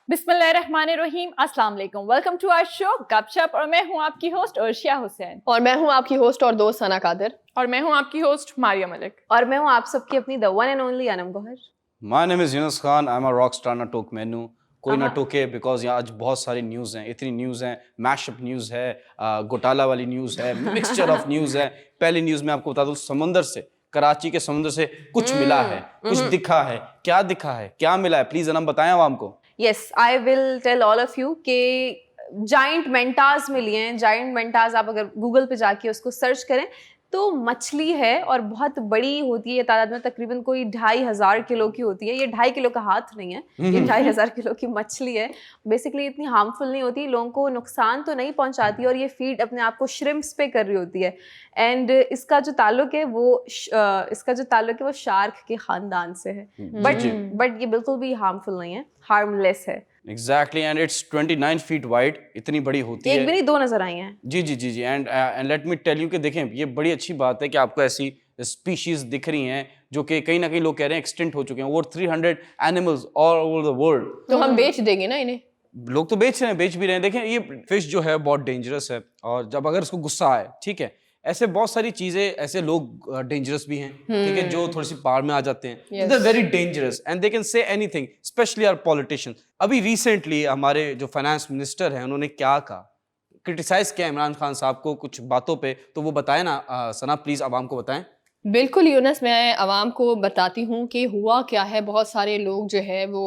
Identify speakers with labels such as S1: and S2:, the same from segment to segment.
S1: बिस्मिल्लाहिर्रहमानिर्रहीम, अस्सलाम वालेकुम। वेलकम टू आवर शो गपशप और मैं हूं आपकी होस्ट अर्शिया हुसैन।
S2: और मैं हूं आपकी होस्ट और दोस्त सना कादिर।
S3: और मैं हूं आपकी होस्ट मारिया मलिक।
S4: और मैं हूं आप सबकी अपनी the one and only Anam Gauhar.
S5: My name is Yunus Khan. I'm a rock star ना टोक मैनू कोई ना टोके बिकॉज यहाँ आज बहुत सारी न्यूज़ हैं, इतनी न्यूज़ हैं, मैशअप न्यूज़ है, घोटाला वाली न्यूज़ है, मिक्सचर ऑफ न्यूज़ है। पहली न्यूज़ में आपको बता दूं, समंदर से, कराची के समंदर से कुछ मिला है, कुछ दिखा है। क्या दिखा है, क्या मिला है, प्लीज अनम बताएं आवाम को।
S4: Yes, I will tell all of you कि जाइंट मेंटास मिली हैं। जाइंट मेंटास आप अगर गूगल पे जाके उसको सर्च करें तो मछली है और बहुत बड़ी होती है तादाद में, तकरीबन कोई 2500 किलो की होती है। ये 2.5 किलो का हाथ नहीं है, ये 2500 किलो की मछली है। बेसिकली इतनी हार्मफुल नहीं होती, लोगों को नुकसान तो नहीं पहुंचाती और ये फीड अपने आप को श्रिम्प्स पे कर रही होती है। एंड इसका जो ताल्लुक है वो शार्क के खानदान से है। बट ये बिल्कुल भी हार्मफुल नहीं है, हार्मलेस है।
S5: Exactly, and it's 29 feet wide, इतनी बड़ी होती है।
S4: एक भी नहीं, 2 नजर आई हैं।
S5: जी and let me tell you कि देखें, ये बड़ी अच्छी बात है कि आपको ऐसी स्पीशीज दिख रही हैं जो कि कहीं ना कहीं लोग कह रहे हैं एक्सटिंक्ट हो चुके हैं। Over 300 animals all over the world.
S2: तो हम बेच देंगे ना इन्हें।
S5: लोग तो बेच रहे हैं, बेच भी रहे हैं। देखें, ये फिश जो है बहुत डेंजरस है, और जब अगर उसको गुस्सा आए, ठीक है, ऐसे बहुत सारी चीजें, ऐसे लोग डेंजरस भी हैं, ठीक है, जो थोड़ी सी पार में आ जाते हैं। They are very dangerous and they can say anything, especially our politician. अभी रिसेंटली हमारे जो फाइनेंस मिनिस्टर हैं, उन्होंने क्या कहा, क्रिटिसाइज किया इमरान खान साहब को कुछ बातों पे, तो वो बताएं ना सना, प्लीज आवाम को बताएं।
S2: बिल्कुल यूनस, मैं आवाम को बताती हूँ कि हुआ क्या है। बहुत सारे लोग जो है वो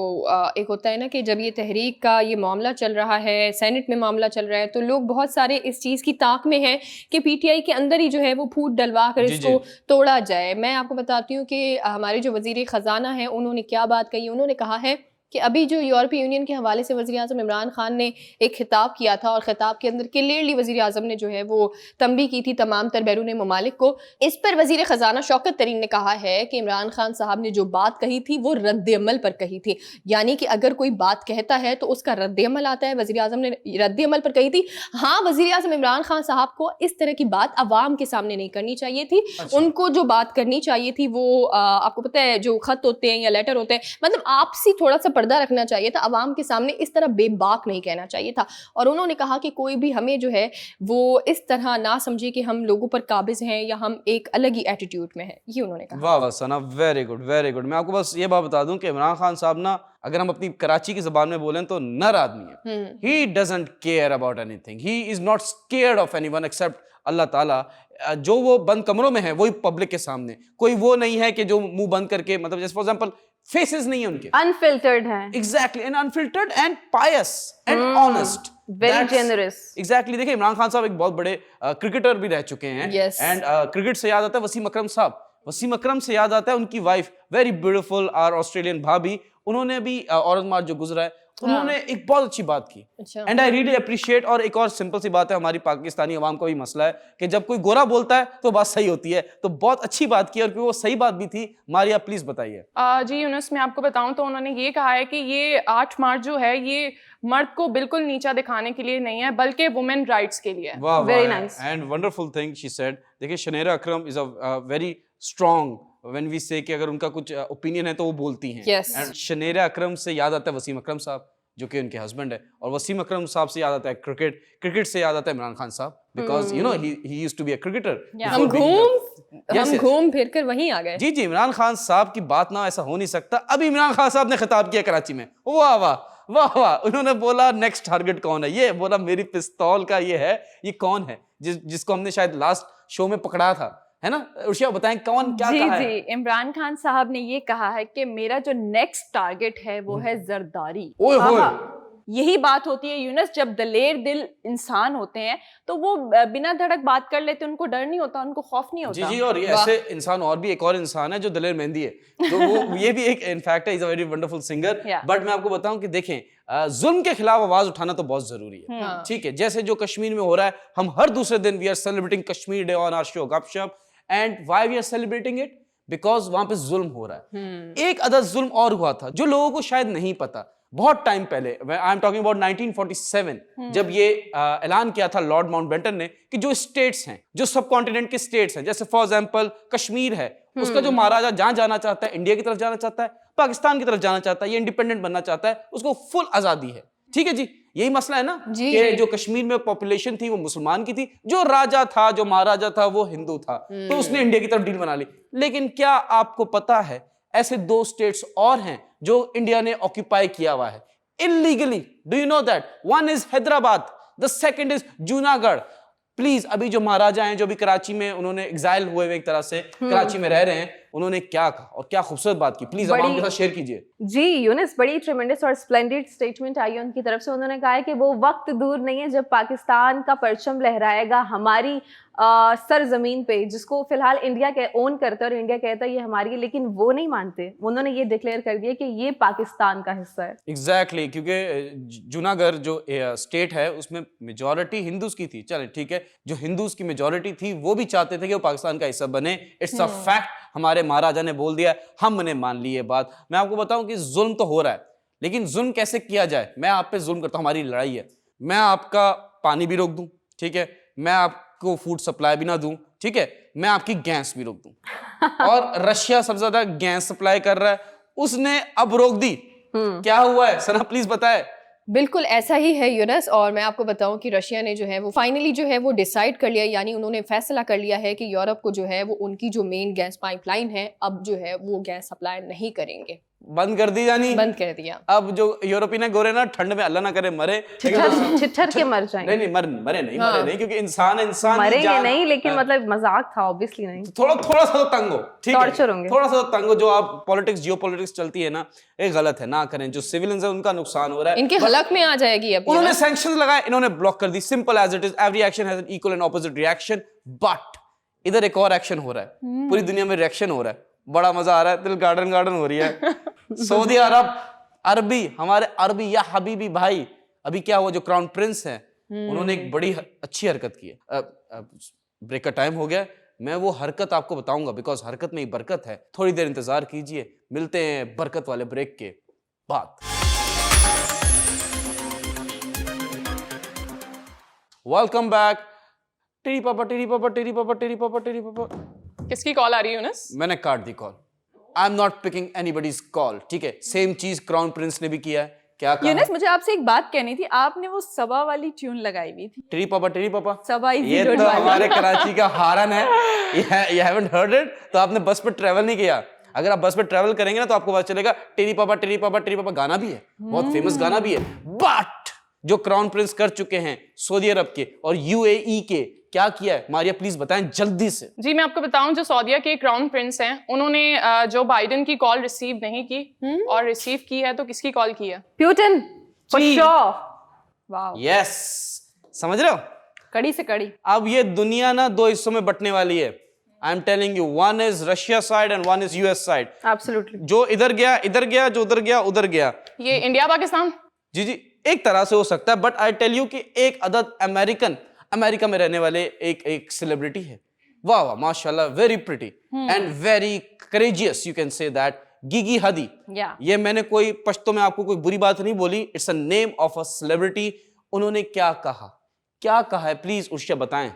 S2: एक होता है ना कि जब ये तहरीक का ये मामला चल रहा है, सेनेट में मामला चल रहा है, तो लोग बहुत सारे इस चीज़ की ताक में हैं कि पीटीआई के अंदर ही जो है वो फूट डलवा कर इसको तोड़ा जाए। मैं आपको बताती हूँ कि हमारे जो वज़ीर ख़जाना है, उन्होंने क्या बात कही। उन्होंने कहा है कि अभी जो यूरोपीय यूनियन के हवाले से वज़ीर आज़म इमरान खान ने एक खिताब किया था, और ख़िताब के अंदर क्लियरली वज़ीर आज़म ने जो है वो तंबीह की थी तमाम तर बैरून ममालिक को। इस पर वज़ीर ख़जाना शौकत तरीन ने कहा है कि इमरान खान साहब ने जो बात कही थी वो रद्द-ए-अमल पर कही थी। यानी कि अगर कोई बात कहता है तो उसका रद्द-ए-अमल आता है। वज़ीर आज़म ने रद्द-ए-अमल पर कही थी। हाँ, वज़ीर आज़म इमरान खान साहब को इस तरह की बात अवाम के सामने नहीं करनी चाहिए थी। उनको जो बात करनी चाहिए थी वो आपको पता है, जो ख़त होते हैं या लेटर होते हैं, मतलब आपसी थोड़ा सा पर्दा रखना चाहिए था। अवाम के सामने इस तरह बेबाक नहीं कहना चाहिए था। और उन्होंने कहा कि कोई भी हमें जो है वो इस तरह ना समझे कि हम लोगों पर काबिज हैं या हम एक अलग ही एटीट्यूड में हैं, ये उन्होंने कहा।
S5: वाह वाह सना, वेरी गुड वेरी गुड। मैं आपको बस ये बात बता दूं कि इमरान खान साहब ना, अगर हम अपनी कराची की ज़बान में बोलें तो नर आदमी है। He doesn't care about anything, he is not scared of anyone except अल्लाह ताला। जो वो बंद कमरों में है वही पब्लिक के सामने। कोई वो नहीं है कि जो मुंह बंद करके, मतलब जैसे फॉर एग्जांपल फेसेस नहीं है उनके,
S4: अनफिल्टर्ड है।
S5: Exactly, and unfiltered and Payas and honest,
S4: very generous.
S5: Exactly. देखिए, इमरान खान साहब एक बहुत बड़े क्रिकेटर भी रह चुके हैं। एंड क्रिकेट से याद आता है वसीम अकरम साहब, वसीम अकरम से याद आता है उनकी wife, very beautiful are Australian भाभी। उन्होंने भी औरंगाबाद जो गुजरा है, उन्होंने एक बहुत अच्छी बात की, एंड आई रियली अप्रिशिएट। और एक और सिंपल सी बात है, हमारी पाकिस्तानी अवाम का भी मसला है कि जब कोई गोरा बोलता है तो बात सही होती है, तो बहुत अच्छी बात की और वो सही बात भी थी। मारिया प्लीज बताइए।
S3: जी यूनुस, मैं आपको बताऊं तो उन्होंने ये कहा है कि ये 8 मार्च जो है ये मर्द को बिल्कुल नीचा दिखाने के लिए नहीं है, बल्कि वुमेन राइट्स के लिए।
S4: Very nice
S5: and wonderful thing she said. देखिए, Shaniera Akram is a very strong when we say कि अगर उनका कुछ ओपिनियन है तो वो बोलती हैं। एंड शनेरा अकरम से याद आता है वसीम अकरम साहब, जो कि उनके हस्बैंड है, और वसीम अकरम साहब से याद आता है क्रिकेट, क्रिकेट से याद आता है इमरान खान साहब, because you know he used to be a cricketer.
S2: हम घूम फिर कर वहीं आ गए।
S5: जी, इमरान खान साहब की बात ना, ऐसा हो नहीं सकता। अभी इमरान खान साहब ने खिताब किया कराची में, वाह वाह वाह वाह। उन्होंने बोला नेक्स्ट टारगेट कौन है, ये बोला मेरी पिस्तौल का ये है, ये कौन है जिसको हमने शायद लास्ट शो में पकड़ा था, है ना। उर्शिया बताएं कौन क्या कहा है।
S1: जी, इमरान खान साहब ने ये कहा है कि मेरा जो नेक्स्ट टारगेट है वो है जरदारी। यही बात होती है यूनुस, जब दलेर दिल इंसान होते हैं तो वो बिना धड़क बात कर लेते, उनको डर नहीं होता, उनको खौफ नहीं होता।
S5: जी, और ये ऐसे इंसान, और भी एक और इंसान है जो दलेर मेहंदी है, तो वो ये भी एक in fact is a very wonderful singer. But मैं आपको बताऊं कि देखें, जुल्म के खिलाफ आवाज उठाना तो बहुत जरूरी है, ठीक है। जैसे जो कश्मीर में हो रहा है, हम हर दूसरे दिन we are celebrating Kashmir day on our show Gupshup, and why we are celebrating it, because वहां पे जुल्म हो रहा है। एक अदद जुल्म और हुआ था जो लोगों को शायद नहीं पता, बहुत टाइम पहले, आई एम टॉकिंग अबाउट 1947, जब ये ऐलान किया था लॉर्ड माउंटबेटन ने कि जो स्टेट्स हैं, जो सब कॉन्टिनेंट के स्टेट्स हैं, जैसे फॉर एग्जांपल कश्मीर है, उसका जो महाराजा जहां जाना चाहता है, इंडिया की तरफ जाना चाहता है, पाकिस्तान की तरफ जाना चाहता है, ये इंडिपेंडेंट बनना चाहता है, उसको फुल आजादी है। ठीक है जी, यही मसला है ना कि जो कश्मीर में पॉपुलेशन थी वो मुसलमान की थी, जो राजा था, जो महाराजा था वो हिंदू था, तो उसने इंडिया की तरफ डील बना ली। लेकिन क्या आपको पता है ऐसे 2 स्टेट्स और हैं जो इंडिया ने ऑक्यूपाई किया हुआ है illegally? Do you know that? One is Hyderabad, the second is Junagadh. Please, अभी जो महाराजा हैं, जो भी कराची में उन्होंने एग्जाइल हुए हुए एक तरह से कराची में रह रहे हैं, उन्होंने क्या कहा और क्या खूबसूरत बात की, प्लीज आवाम के साथ शेयर कीजिए।
S4: जी यूनिस, बड़ी ट्रेमेंडस और स्प्लेंडिड स्टेटमेंट आई है उनकी तरफ से। उन्होंने कहा है कि वो वक्त दूर नहीं है जब पाकिस्तान का परचम लहराएगा हमारी सरजमीन पे, जिसको फिलहाल इंडिया के ओन करता है और इंडिया कहता है ये हमारी है, लेकिन वो नहीं मानते। उन्होंने ये डिक्लेयर कर दिया कि ये पाकिस्तान का हिस्सा है।
S5: एग्जैक्टली, क्योंकि जूनागढ़ जो स्टेट है उसमें मेजॉरिटी हिंदूज की थी। चले ठीक है, जो हिंदूज की मेजॉरिटी थी वो भी चाहते थे कि वो पाकिस्तान का हिस्सा बने। इट्स अ फैक्ट, हमारे महाराजा ने बोल दिया, हमने मान ली ये बात। मैं आपको बताऊं कि जुल्म तो हो रहा है, लेकिन जुल्म कैसे किया जाए? मैं आप पे जुल्म करता हूं, हमारी लड़ाई है। मैं आपका पानी भी रोक दूं, ठीक है, मैं आपको फूड सप्लाई भी ना दूं, ठीक है, मैं आपकी गैस भी रोक दूं। और रशिया सबसे ज्यादा गैस सप्लाई कर रहा है, उसने अब रोक दी। क्या हुआ है सना, प्लीज बताए।
S2: बिल्कुल ऐसा ही है यूनस, और मैं आपको बताऊं कि रशिया ने जो है वो फाइनली जो है वो डिसाइड कर लिया, यानी उन्होंने फैसला कर लिया है कि यूरोप को जो है वो उनकी जो मेन गैस पाइपलाइन है अब जो है वो गैस सप्लाई नहीं करेंगे,
S5: बंद कर दी, यानी
S2: बंद कर दिया।
S5: अब जो यूरोपियन है गोरे ना, ठंड में अल्लाह ना करे मरे,
S4: छिछर के मर जाएंगे।
S5: नहीं मरे नहीं, क्योंकि इंसान है, इंसान
S4: मरेंगे नहीं, लेकिन मतलब मजाक था, ऑब्वियसली नहीं।
S5: थोड़ा सा तो तंग हो, ठीक है,
S4: टॉर्चर होंगे,
S5: थोड़ा सा तो तंग हो। जो आप पॉलिटिक्स, जियोपॉलिटिक्स चलती है ना, ये गलत है, ना करें। जो सिविलियंस है उनका नुकसान हो रहा है,
S2: इनके हलक में आ जाएगी। अब
S5: उन्होंने सैंक्शंस लगाए, इन्होंने ब्लॉक कर दी। Simple as it is, every action has an equal and opposite reaction. But इधर एक और एक्शन हो रहा है, पूरी दुनिया में रिएक्शन हो रहा है, बड़ा मजा आ रहा है, दिल गार्डन हो रही है। सऊदी अरब, अरबी, हमारे अरबी या हबीबी भाई, अभी क्या हुआ, जो क्राउन प्रिंस है उन्होंने एक बड़ी अच्छी हरकत की है। ब्रेक का टाइम हो गया, मैं वो हरकत आपको बताऊंगा, बिकॉज हरकत में ही बरकत है। थोड़ी देर इंतजार कीजिए, मिलते हैं बरकत वाले ब्रेक के बाद। Welcome back. टेरी पापा टेरी पापा टेरी पापा टेरी पापा टेरी पापा।
S3: किसकी कॉल आ रही है यूनुस?
S5: मैंने काट दी call. I am not picking anybody's call, ठीक है। सेम चीज क्राउन प्रिंस ने भी किया है। क्या कहा?
S1: यूनुस, मुझे आपसे एक बात कहनी थी। आपने वो सबा वाली ट्यून लगाई हुई थी,
S5: टेरी पापा
S1: सबा इजी
S5: ये
S1: गुड
S5: तो
S1: वाली।
S5: हमारे कराची का हारन है। You haven't heard it? तो आपने बस पे ट्रेवल नहीं किया। अगर आप बस पे ट्रेवल करेंगे ना तो आपको पता चलेगा टेरी पापा गाना भी है, बहुत फेमस गाना भी है। बट जो क्राउन प्रिंस कर चुके हैं सऊदी अरब के और यूएई के, क्या किया है मारिया, प्लीज बताएं जल्दी से।
S3: जी मैं आपको बताऊं, जो सऊदीया के क्राउन प्रिंस हैं उन्होंने जो बाइडेन की कॉल रिसीव नहीं की, और रिसीव की है तो किसकी कॉल की है?
S4: Putin, for sure.
S1: Wow,
S5: yes, समझ रहे हो?
S1: कड़ी से कड़ी।
S5: अब ये दुनिया ना 2 हिस्सों में बंटने वाली है। I am telling you, one is Russia side and one is US side.
S4: Absolutely.
S5: जो इधर गया, जो उधर गया, उधर गया।
S3: ये इंडिया पाकिस्तान?
S5: जी, एक तरह से हो सकता है, बट आई टेल यू कि एक अदद अमेरिका में रहने वाले एक सेलिब्रिटी है। वाह वाह, माशाल्लाह, very pretty and very courageous, you can say that, Gigi Hadid. ये मैंने कोई पश्तो में आपको कोई बुरी बात नहीं बोली, it's a name of a celebrity. उन्होंने क्या कहा है, प्लीज उर्शिया बताएं।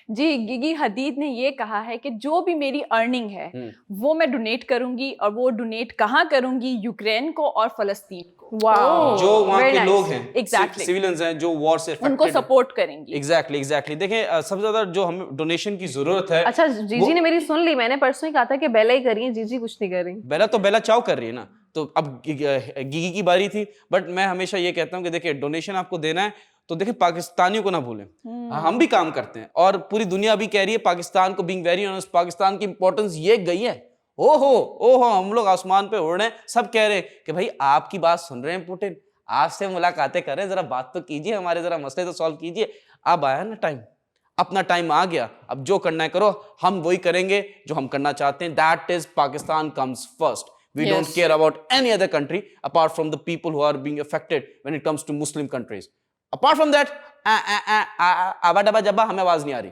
S1: जी, गिगी हदीद ने ये कहा है कि जो भी मेरी अर्निंग है वो मैं डोनेट करूंगी, और वो डोनेट कहाँ करूंगी? यूक्रेन को और फलस्तीन को।
S4: वाओ,
S5: जो वहाँ के लोग हैं,
S1: एग्जैक्टली,
S5: सिविलियंस हैं जो वॉर से अफेक्टेड,
S1: उनको सपोर्ट करेंगी।
S5: एग्जैक्टली। देखें, सबसे ज्यादा जो हमें डोनेशन की जरूरत है।
S4: अच्छा, जीजी ने मेरी सुन ली। मैंने परसों ही कहा था कि बेला ही कर रही है, जीजी कुछ नहीं कर रही।
S5: बेला चाव कर रही है ना, तो अब गिगी की बारी थी। बट मैं हमेशा ये कहता हूँ कि देखिए, डोनेशन आपको देना है तो देखिए पाकिस्तानियों को ना भूलें। हम भी काम करते हैं और पूरी दुनिया भी कह रही है पाकिस्तान को, बीइंग वेरी ऑनेस्ट, पाकिस्तान की इंपॉर्टेंस ये गई है। ओहो, हम लोग आसमान पे उड़ रहे हैं, सब कह रहे हैं कि भाई आपकी बात सुन रहे हैं पुतिन, आपसे मुलाकातें कर रहे हैं, जरा बात तो कीजिए, हमारे जरा मसले तो सॉल्व कीजिए। अब आया ना टाइम, अपना टाइम आ गया, अब जो करना है करो, हम वही करेंगे जो हम करना चाहते हैं। That is Pakistan comes first. We don't care about any other country apart from the people who are being affected when it comes to Muslim countries. Apart from that, आबा डबा जब्बा हमें आवाज नहीं आ रही।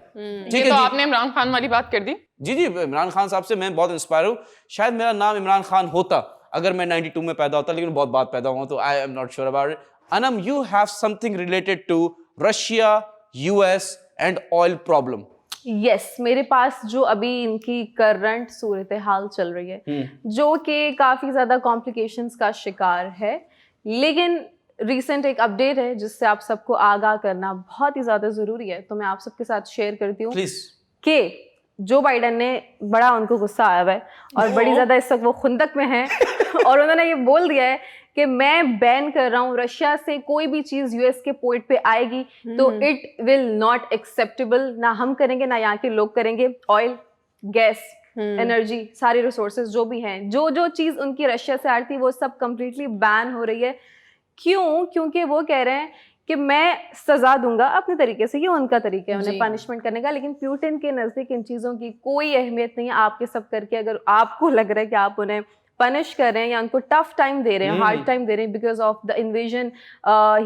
S5: ठीक है,
S3: तो आपने इमरान खान वाली बात कर दी।
S5: जी, इमरान खान साहब से मैं बहुत इंस्पायर हूँ। शायद मेरा नाम इमरान खान होता अगर मैं 92 में पैदा होता, लेकिन बहुत बात पैदा हुआ, तो I am not sure about it. Anam, you have something related to Russia, US and oil problem.
S4: Yes, मेरे पास जो अभी इनकी करंट सूरत हाल चल रही है, जो कि काफ़ी ज़्यादा कॉम्प्लिकेशंस का शिकार है, लेकिन रिसेंट एक अपडेट है जिससे आप सबको आगाह करना बहुत ही ज़्यादा ज़रूरी है, तो मैं आप सबके साथ शेयर करती हूँ कि जो बाइडन ने बड़ा उनको गुस्सा आया हुआ है और बड़ी ज़्यादा इस वक्त वो खुंदक में है और उन्होंने ये बोल दिया है कि मैं बैन कर रहा हूँ, रशिया से कोई भी चीज़ यूएस के पोर्ट पे आएगी तो इट विल नॉट एक्सेप्टेबल, ना हम करेंगे ना यहाँ के लोग करेंगे। ऑयल, गैस, एनर्जी, सारे रिसोर्सेज जो भी हैं, जो जो चीज़ उनकी रशिया से आ रही थी वो सब कम्प्लीटली बैन हो रही है। क्यों? क्योंकि वो कह रहे हैं कि मैं सजा दूंगा अपने तरीके से, ये उनका तरीका है उन्हें पनिशमेंट करने का, लेकिन प्यूटिन के नज़दीक इन चीज़ों की कोई अहमियत नहीं है। आपके सब करके अगर आपको लग रहा है कि आप उन्हें पनिश कर रहे हैं या उनको टफ टाइम दे रहे हैं, हार्ड टाइम दे रहे हैं because of the invasion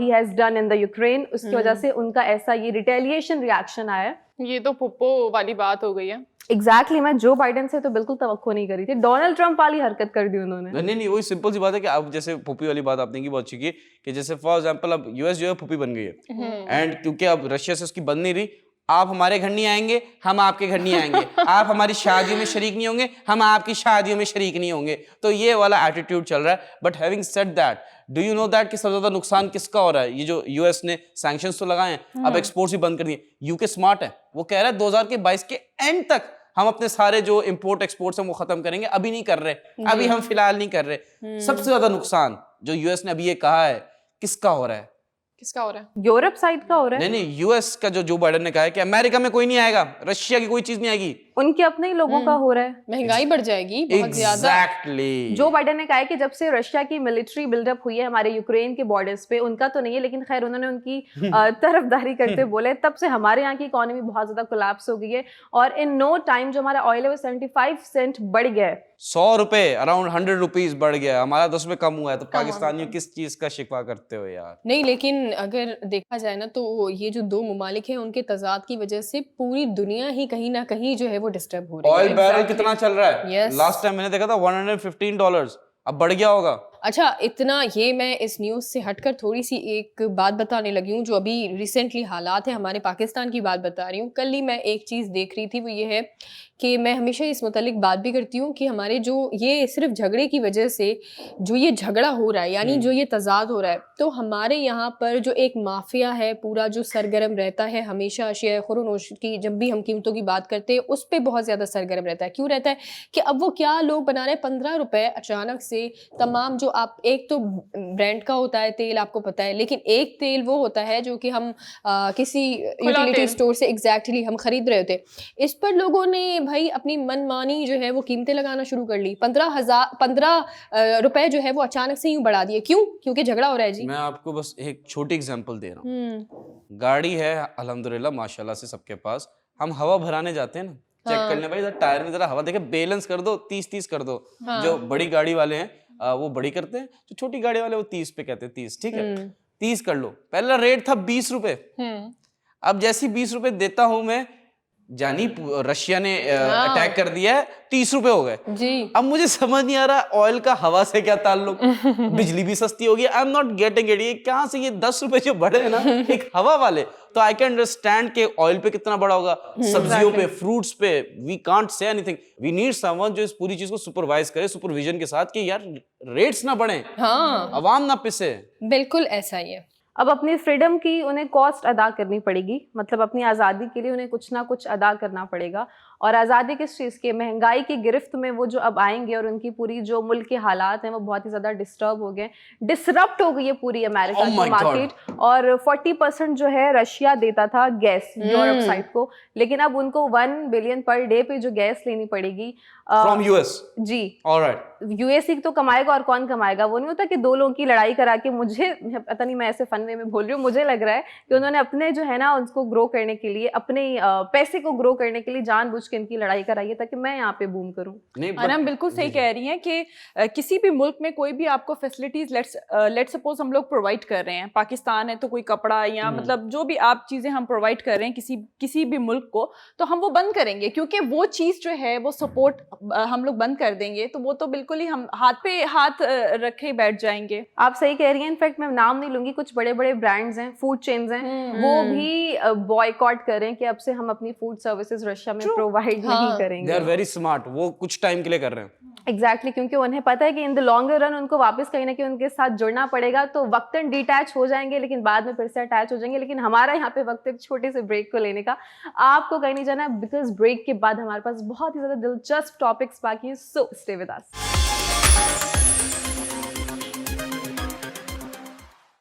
S4: he has done in the Ukraine, उसकी वजह से उनका ऐसा ये रिटेलिएशन रिएक्शन आया है।
S3: ये तो पुप्पो वाली बात हो गई है।
S4: एग्जैक्टली मैं जो बाइडन से तो बिल्कुल तवक्को नहीं करी थी, डोनाल्ड ट्रंप वाली हरकत कर दी उन्होंने।
S5: नहीं, वही सिंपल सी बात है कि अब जैसे पुप्पी वाली बात आपने की बहुत अच्छी की कि जैसे फॉर एग्जांपल अब यूएस जो है पुप्पी बन गई है एंड क्योंकि अब रशिया से उसकी बन नहीं रही, आप हमारे घर नहीं आएंगे, हम आपके घर नहीं आएंगे, आप हमारी शादियों में शरीक नहीं होंगे, हम आपकी शादियों में शरीक नहीं होंगे, तो ये वाला एटीट्यूड चल रहा है। But having said that, do you know that कि सबसे ज्यादा नुकसान किसका हो रहा है? ये जो यूएस ने सैंक्शंस तो लगाए हैं, अब एक्सपोर्ट्स भी बंद कर दिए। यूके स्मार्ट है, वो कह रहा है 2022 के एंड तक हम अपने सारे जो इंपोर्ट एक्सपोर्ट्स हैं वो खत्म करेंगे। अभी नहीं कर रहे, अभी हम फिलहाल नहीं कर रहे। सबसे ज्यादा नुकसान जो यूएस ने अभी ये कहा है किसका हो रहा है?
S3: किसका हो रहा है?
S4: यूरोप साइड का हो रहा है।
S5: नहीं, यूएस का जो बाइडन ने कहा है कि अमेरिका में कोई नहीं आएगा, रशिया की कोई चीज नहीं आएगी,
S4: उनके अपने ही लोगों का हो रहा है।
S2: महंगाई बढ़ जाएगी बहुत ज्यादा।
S5: Exactly.
S4: जो बाइडन ने कहा है कि जब से रशिया की मिलिट्री बिल्डअप हुई है हमारे यूक्रेन के बॉर्डर्स पे, उनका तो नहीं है लेकिन खैर उन्होंने उनकी तरफदारी करते बोले, तब से हमारे यहाँ की इकोनॉमी बहुत ज्यादा कोलैप्स हो गई है और इन नो टाइम जो हमारा ऑयल है वो 75 सेंट बढ़ गया है।
S5: 100 रुपए, अराउंड 100 रुपीज बढ़ गया, हमारा 10 रुपए कम हुआ है। तो पाकिस्तानियों किस चीज का शिकवा करते हो यार?
S2: नहीं, लेकिन अगर देखा जाए ना तो ये जो दो ममालिक हैं उनके तजाद की वजह से पूरी दुनिया ही कहीं ना कहीं जो है वो डिस्टर्ब हो रही है।
S5: ऑयल बैरल कितना चल रहा है?
S2: Yes.
S5: लास्ट टाइम मैंने देखा था $115, अब बढ़ गया होगा।
S2: अच्छा, इतना ये मैं इस न्यूज़ से हटकर थोड़ी सी एक बात बताने लगी हूँ जो अभी रिसेंटली हालात है हमारे पाकिस्तान की बात बता रही हूँ। कल ही मैं एक चीज़ देख रही थी, वो ये है कि मैं हमेशा इस मुतालिक बात भी करती हूँ कि हमारे जो ये सिर्फ झगड़े की वजह से जो ये झगड़ा हो रहा है, यानी जो ये तजाद हो रहा है, तो हमारे यहाँ पर जो एक माफिया है पूरा जो सरगर्म रहता है हमेशा अशिया खुरोनोश की, जब भी हम कीमतों की बात करते हैं उस पर बहुत ज़्यादा सरगर्म रहता है। क्यों रहता है कि अब वो क्या लोग बना रहे हैं 15 रुपये अचानक से तमाम जो आप, एक तो ब्रांड का होता है तेल आपको पता है, लेकिन एक तेल वो होता है जो कि हम किसी यूटिलिटी स्टोर से एग्जैक्टली हम खरीद रहे थे, इस पर लोगों ने भाई अपनी मनमानी जो है वो कीमतें लगाना शुरू कर ली। 15 रुपए जो है वो अचानक से यूं बढ़ा दिए। क्यों? क्योंकि झगड़ा हो रहा है जी।
S5: मैं आपको बस एक छोटी एग्जांपल दे रहा हूँ। गाड़ी है अल्हम्दुलिल्लाह माशाल्लाह से सबके पास, हम हवा भराने जाते हैं ना, चेक करने भाई टायर में जरा हवा देखे, बैलेंस कर दो, 30-30 कर दो। जो बड़ी गाड़ी वाले हैं वो बड़ी करते हैं, जो छोटी गाड़ी वाले वो 30 पे कहते हैं, 30 ठीक है, 30 कर लो। पहला रेट था 20 रुपए, अब जैसी 20 रुपए देता हूं मैं, जानी रशिया ने अटैक कर दिया है, 30 रुपए हो गए
S2: जी।
S5: अब मुझे समझ नहीं आ रहा ऑयल का हवा से क्या ताल्लुक, बिजली भी सस्ती होगी, आई एम नॉट गेटिंग इट। ये कहां से ये 10 रुपए जो बढ़े हैं ना एक हवा वाले, तो आई कैन अंडरस्टैंड के ऑयल पे कितना बड़ा होगा, सब्जियों पे, फ्रूट्स पे। We can't say anything, we need someone जो इस पूरी चीज को सुपरवाइज करे सुपरविजन के साथ कि यार रेट्स ना बढ़े,
S2: हाँ,
S5: अवाम ना पिसे।
S2: बिल्कुल ऐसा ही है।
S4: अब अपनी फ्रीडम की उन्हें कॉस्ट अदा करनी पड़ेगी, मतलब अपनी आज़ादी के लिए उन्हें कुछ ना कुछ अदा करना पड़ेगा। और आज़ादी किस चीज़ की? महंगाई की गिरफ्त में वो जो अब आएंगे और उनकी पूरी जो मुल्क के हालात हैं वो बहुत ही ज़्यादा डिस्टर्ब हो गए, डिसरप्ट हो गई है पूरी अमेरिका की मार्केट। और 40% जो है रशिया देता था गैस यूरोप साइड को, लेकिन अब उनको 1 बिलियन पर डे पे जो गैस लेनी पड़ेगी
S5: फ्रॉम यूएस।
S4: जी,
S5: ऑलराइट।
S4: यूएस ही तो कमाएगा और कौन कमाएगा? वो नहीं होता कि दो लोगों की लड़ाई करा के, मुझे पता नहीं, मैं ऐसे फन वे में बोल रही हूँ, मुझे लग रहा है कि उन्होंने अपने जो है ना उसको ग्रो करने के लिए, अपने पैसे को ग्रो करने के लिए जानबूझ के इनकी लड़ाई कराइए ताकि मैं यहाँ पे बूम करूँ।
S5: नहीं
S1: अनम बिल्कुल सही कह रही हैं कि किसी भी मुल्क में कोई भी आपको फैसिलिटीज लेट्स सपोज हम लोग प्रोवाइड कर रहे हैं, पाकिस्तान है तो कोई कपड़ा या मतलब जो भी आप चीज़ें हम प्रोवाइड कर रहे हैं किसी भी मुल्क को, तो हम वो बंद करेंगे क्योंकि वो चीज़ जो है वो सपोर्ट हम लोग बंद कर देंगे तो वो तो बिल्कुल ही हम हाथ पे हाथ रखे बैठ जाएंगे।
S4: आप सही कह रही हैं। इनफैक्ट मैं नाम नहीं लूंगी, कुछ बड़े बड़े ब्रांड्स हैं, फूड चेन्स हैं, वो भी बॉयकॉट करें कि अब से हम अपनी फूड सर्विसेज रशिया में प्रोवाइड नहीं करेंगे।
S5: दे आर वेरी स्मार्ट, वो कुछ टाइम के लिए कर रहे हैं।
S4: एग्जैक्टली क्योंकि उन्हें पता है कि इन द लॉन्गर रन उनको वापस कहीं ना कहीं उनके साथ जुड़ना पड़ेगा, तो वक्तन डिटैच हो जाएंगे लेकिन बाद में फिर से अटैच हो जाएंगे। लेकिन हमारा यहाँ पे वक्त एक छोटे से ब्रेक को लेने का, आपको कहीं नहीं जाना बिकॉज ब्रेक के बाद हमारे पास बहुत ही ज्यादा दिलचस्प टॉपिक्स बाकी है, so stay with us.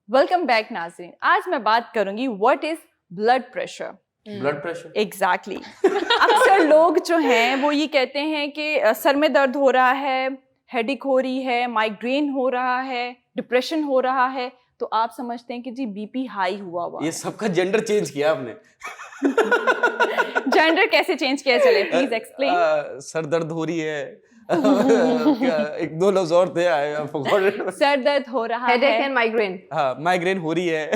S1: Welcome back नाज़रीन। आज मैं बात करूंगी what is blood pressure.
S5: Blood pressure
S1: exactly अक्सर लोग जो हैं वो ये कहते हैं कि सर में दर्द हो रहा है, हेडेक हो रही है, माइग्रेन हो रहा है, डिप्रेशन हो रहा है, तो आप समझते हैं कि जी बीपी हाई हुआ
S5: ये सबका जेंडर चेंज किया आपने।
S1: जेंडर कैसे चेंज किया, चले प्लीज एक्सप्लेन।
S5: सर दर्द हो रही है एक दो लफ्ज और थे,
S1: सर दर्द हो रहा
S4: हेडेक
S1: है,
S4: एंड माइग्रेन।
S5: हाँ माइग्रेन हो रही है।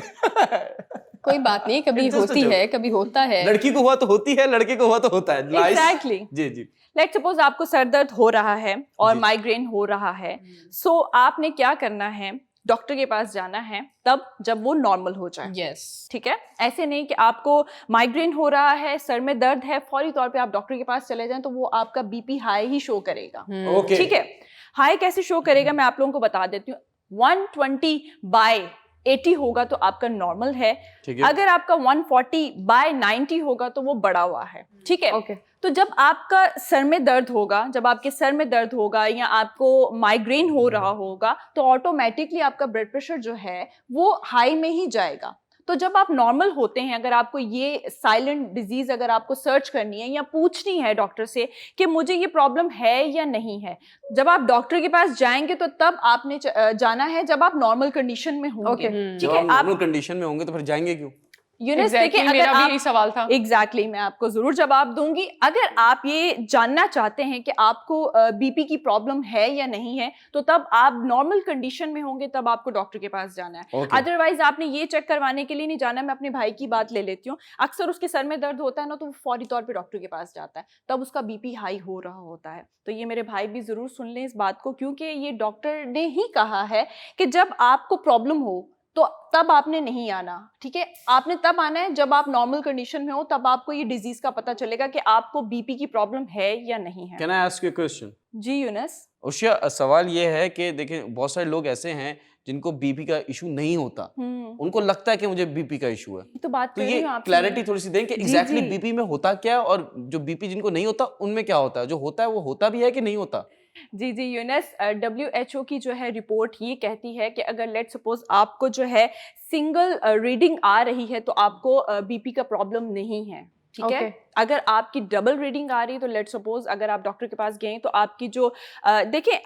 S2: कोई बात नहीं, कभी होती है कभी होता है।
S5: लड़की को हुआ तो होती है, लड़के को हुआ तो होता है।
S1: एग्जैक्टली
S5: जी जी।
S1: लेट्स सपोज आपको सर दर्द हो रहा है और माइग्रेन हो रहा है, सो आपने क्या करना है, डॉक्टर के पास जाना है तब जब वो नॉर्मल हो जाए।
S2: यस
S1: ठीक है, ऐसे नहीं कि आपको माइग्रेन हो रहा है, सर में दर्द है, फौरी तौर पे आप डॉक्टर के पास चले जाएं तो वो आपका बीपी हाई ही शो करेगा।
S5: ओके
S1: ठीक है, हाई कैसे शो करेगा मैं आप लोगों को बता देती हूँ। 120/80 होगा तो आपका नॉर्मल है, अगर आपका 140/90 होगा तो वो बढ़ा हुआ है। ठीक है,
S4: ओके।
S1: तो जब आपका सर में दर्द होगा, जब आपके सर में दर्द होगा या आपको माइग्रेन हो रहा होगा तो ऑटोमेटिकली आपका ब्लड प्रेशर जो है वो हाई में ही जाएगा। तो जब आप नॉर्मल होते हैं, अगर आपको ये साइलेंट डिजीज अगर आपको सर्च करनी है या पूछनी है डॉक्टर से कि मुझे ये प्रॉब्लम है या नहीं है, जब आप डॉक्टर के पास जाएंगे तो तब आपने जाना है जब आप नॉर्मल कंडीशन में होंगे। ठीक है, आप
S5: नॉर्मल कंडीशन में होंगे तो फिर जाएंगे क्यों?
S1: यूनिस देखिए, अगर
S3: मेरा भी यही
S1: आप
S3: सवाल था।
S1: एग्जैक्टली मैं आपको जरूर जवाब दूंगी। अगर आप ये जानना चाहते हैं कि आपको बीपी की प्रॉब्लम है या नहीं है तो तब आप नॉर्मल कंडीशन में होंगे तब आपको डॉक्टर के पास जाना है। अदरवाइज आपने ये चेक करवाने के लिए नहीं जाना। मैं अपने भाई की बात ले लेती हूँ, अक्सर उसके सर में दर्द होता है ना तो वो फौरी तौर पे डॉक्टर के पास जाता है, तब उसका बीपी हाई हो रहा होता है। तो ये मेरे भाई भी जरूर सुन लें इस बात को, क्योंकि ये डॉक्टर ने ही कहा है कि जब आपको प्रॉब्लम हो तो तब आपने नहीं आना। ठीक है, आपने तब आना है जब आप नॉर्मल कंडीशन में हो, तब आपको ये डिजीज का पता चलेगा कि आपको बीपी की प्रॉब्लम है या नहीं है।
S5: Can I ask you a question?
S1: जी यूनस।
S5: उशिया, सवाल ये है कि देखें बहुत सारे लोग ऐसे हैं जिनको बीपी का इशू नहीं होता, उनको लगता है कि मुझे बीपी का इशू है।
S1: तो बात
S5: तो ये क्लैरिटी थोड़ी सी दें कि एग्जैक्टली बीपी में होता क्या है और जो बीपी जिनको नहीं होता उनमें क्या होता है, जो होता है वो होता भी है कि नहीं होता?
S1: जी जी यूनस, WHO की जो है रिपोर्ट ये कहती है कि अगर लेट सपोज आपको जो है सिंगल रीडिंग आ रही है तो आपको बीपी का प्रॉब्लम नहीं है। ठीक है, अगर आपकी डबल रीडिंग आ रही है तो लेट सपोज अगर आप डॉक्टर के पास गए तो आपकी जो देखिए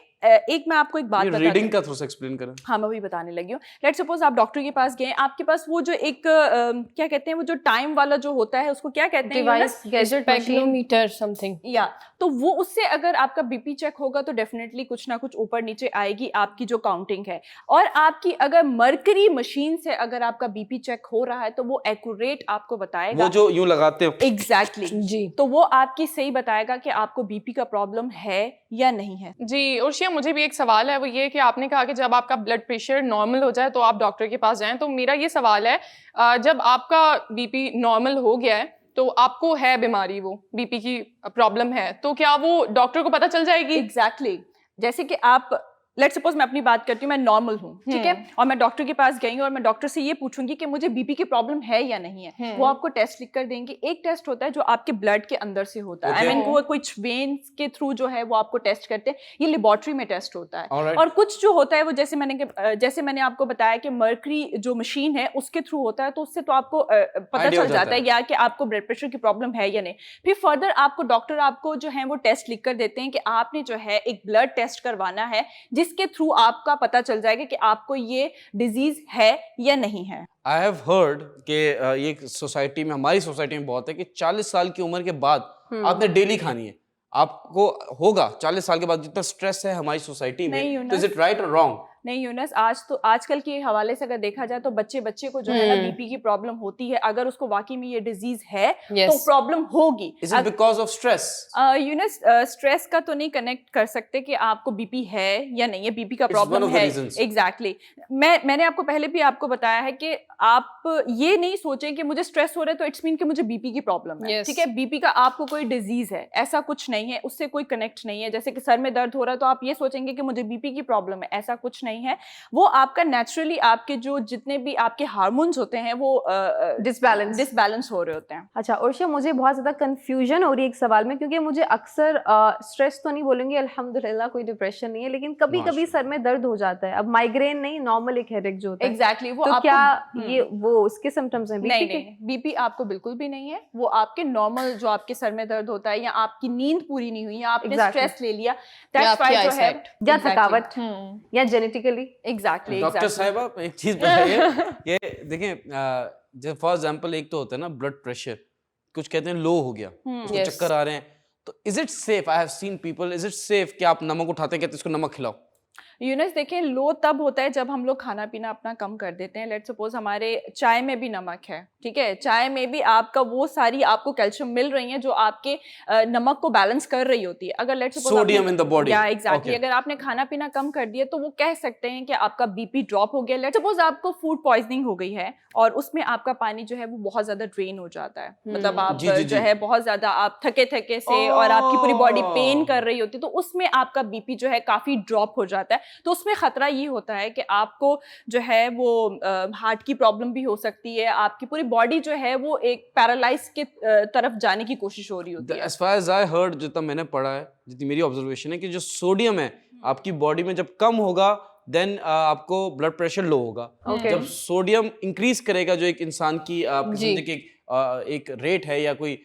S1: एक मैं आपको एक बात बताती हूं।
S5: रीडिंग का थोड़ा सा एक्सप्लेन करें।
S1: हाँ मैं वही बताने लगी हूँ। लेट सपोज आप डॉक्टर के पास गए, आपके पास वो जो एक क्या कहते हैं वो जो टाइम वाला जो होता है उसको क्या कहते हैं?
S4: डिवाइस, गैजेट,
S2: पेग्नोमीटर समथिंग।
S1: या तो वो उससे अगर आपका बीपी चेक होगा तो डेफिनेटली कुछ ना कुछ ऊपर नीचे आएगी आपकी जो काउंटिंग है। और आपकी अगर मर्करी मशीन से अगर आपका बीपी चेक हो रहा है तो वो एक्यूरेट आपको बताएगा,
S5: वो जो यूं लगाते हैं।
S1: एग्जैक्टली जी, तो वो आपकी सही बताएगा कि आपको बीपी का प्रॉब्लम है या नहीं है।
S3: जी उर्शिया, मुझे भी एक सवाल है, वो ये कि आपने कहा कि जब आपका ब्लड प्रेशर नॉर्मल हो जाए तो आप डॉक्टर के पास जाएं, तो मेरा ये सवाल है जब आपका बीपी नॉर्मल हो गया है तो आपको है बीमारी, वो बीपी की प्रॉब्लम है, तो क्या वो डॉक्टर को पता चल जाएगी?
S1: एग्जैक्टली जैसे कि आप लेट सपोज मैं अपनी बात करती हूँ, मैं नॉर्मल हूँ, ठीक है, और मैं डॉक्टर के पास गई हूँ और मैं डॉक्टर से ये पूछूंगी कि मुझे बीपी की प्रॉब्लम है या नहीं है। वो आपको टेस्ट लिख कर देंगे। एक टेस्ट होता है जो आपके ब्लड के अंदर से होता है, आई मीन वो कुछ वेन्स के थ्रू जो है वो आपको टेस्ट करते हैं, ये लेबोरेटरी में टेस्ट होता है। और कुछ जो होता है वो जैसे मैंने आपको बताया कि मर्करी जो मशीन है उसके थ्रू होता है, तो उससे तो आपको पता चल जाता है या कि आपको ब्लड प्रेशर की प्रॉब्लम है या नहीं। फिर फर्दर आपको डॉक्टर आपको जो है वो टेस्ट लिख कर देते हैं कि आपने जो है एक ब्लड टेस्ट करवाना है जिसके थ्रू आपका पता चल जाएगा कि आपको ये डिजीज है या नहीं है।
S5: आई हैव हर्ड कि ये सोसाइटी में, हमारी सोसाइटी में बहुत है कि 40 साल की उम्र के बाद आपने डेली खानी है, आपको होगा 40 साल के बाद जितना स्ट्रेस है हमारी सोसाइटी में, तो इज इट राइट और रॉन्ग?
S1: नहीं यूनस, आजकल के हवाले से अगर देखा जाए तो बच्चे को जो है ना बीपी की प्रॉब्लम होती है। अगर उसको वाकई में ये डिजीज है तो प्रॉब्लम होगी।
S5: Is it because of stress?
S1: Younus, stress का तो नहीं कनेक्ट कर सकते कि आपको बीपी है या नहीं है, बीपी का प्रॉब्लम है। एग्जैक्टली मैंने आपको पहले भी आपको बताया है कि आप ये नहीं सोचें कि मुझे स्ट्रेस हो रहा है तो इट्स मीन कि मुझे बीपी की प्रॉब्लम है। ठीक है, बीपी का आपको कोई डिजीज है, ऐसा कुछ नहीं है, उससे कोई कनेक्ट नहीं है। जैसे कि सर में दर्द हो रहा है तो आप ये सोचेंगे कि मुझे बीपी की प्रॉब्लम है, ऐसा कुछ नहीं है। वो आपका नेचुरली आपके जो जितने भी आपके हार्मोन्स होते हैं वो डिसबैलेंस हो रहे होते हैं।
S4: अच्छा उर्शिया, मुझे बहुत ज्यादा कंफ्यूजन हो रही है एक सवाल में, क्योंकि मुझे अक्सर स्ट्रेस तो नहीं बोलेंगे, अल्हम्दुलिल्लाह कोई डिप्रेशन नहीं है, लेकिन कभी कभी सर में दर्द हो जाता है। अब माइग्रेन नहीं, नॉर्मल एक हेडेक जो होता है।
S1: एग्जैक्टली वो
S4: तो क्या ये वो उसके सिम्टम्स हैं?
S1: नहीं, बीपी आपको बिल्कुल भी नहीं है। वो आपके नॉर्मल जो आपके सर में दर्द होता है, या आपकी नींद पूरी नहीं हुई, या आपने स्ट्रेस ले लिया, दैट्स व्हाई जो है,
S4: या थकावट या जेनेटिकली।
S1: एग्जैक्टली।
S5: डॉक्टर साहिबा एक चीज बताइए, ये देखें, जैसे फॉर एग्जांपल एक तो होता है ना ब्लड प्रेशर, कुछ कहते हैं लो हो गया, उसको चक्कर आ रहे हैं, तो is it safe? I have seen people, is it safe कि आप नमक उठाते हैं, कहते हैं इसको नमक खिलाओ?
S1: यूनस देखिए, लो तब होता है जब हम लोग खाना पीना अपना कम कर देते हैं। लेट्स सपोज हमारे चाय में भी नमक है, ठीक है, चाय में भी आपका वो सारी आपको कैल्शियम मिल रही है जो आपके नमक को बैलेंस कर रही होती है। अगर let's suppose
S5: sodium in the body,
S1: या एग्जैक्टली, अगर आपने खाना पीना कम कर दिया तो वो कह सकते हैं कि आपका बीपी ड्रॉप हो गया। लेट्स सपोज आपको फूड पॉइजनिंग हो गई है और उसमें आपका पानी जो है वो बहुत ज्यादा ड्रेन हो जाता है, मतलब आप जो है बहुत ज्यादा आप थके से और आपकी पूरी बॉडी पेन कर रही होती है, तो उसमें आपका बीपी जो है काफी ड्रॉप हो जाता है। तो उसमें खतरा ये होता है कि आपको जो है वो हार्ट की प्रॉब्लम भी हो सकती है, आपकी पूरी बॉडी जो है वो एक पैरालाइज के तरफ जाने की कोशिश हो रही होती है।
S5: As far as I heard, जितना मैंने पढ़ा है, जितनी मेरी ऑब्जर्वेशन है, कि जो सोडियम है आपकी बॉडी में जब कम होगा देन आपको ब्लड प्रेशर लो होगा। जब सोडियम इंक्रीज करेगा, जो एक इंसान की एक रेट है या कोई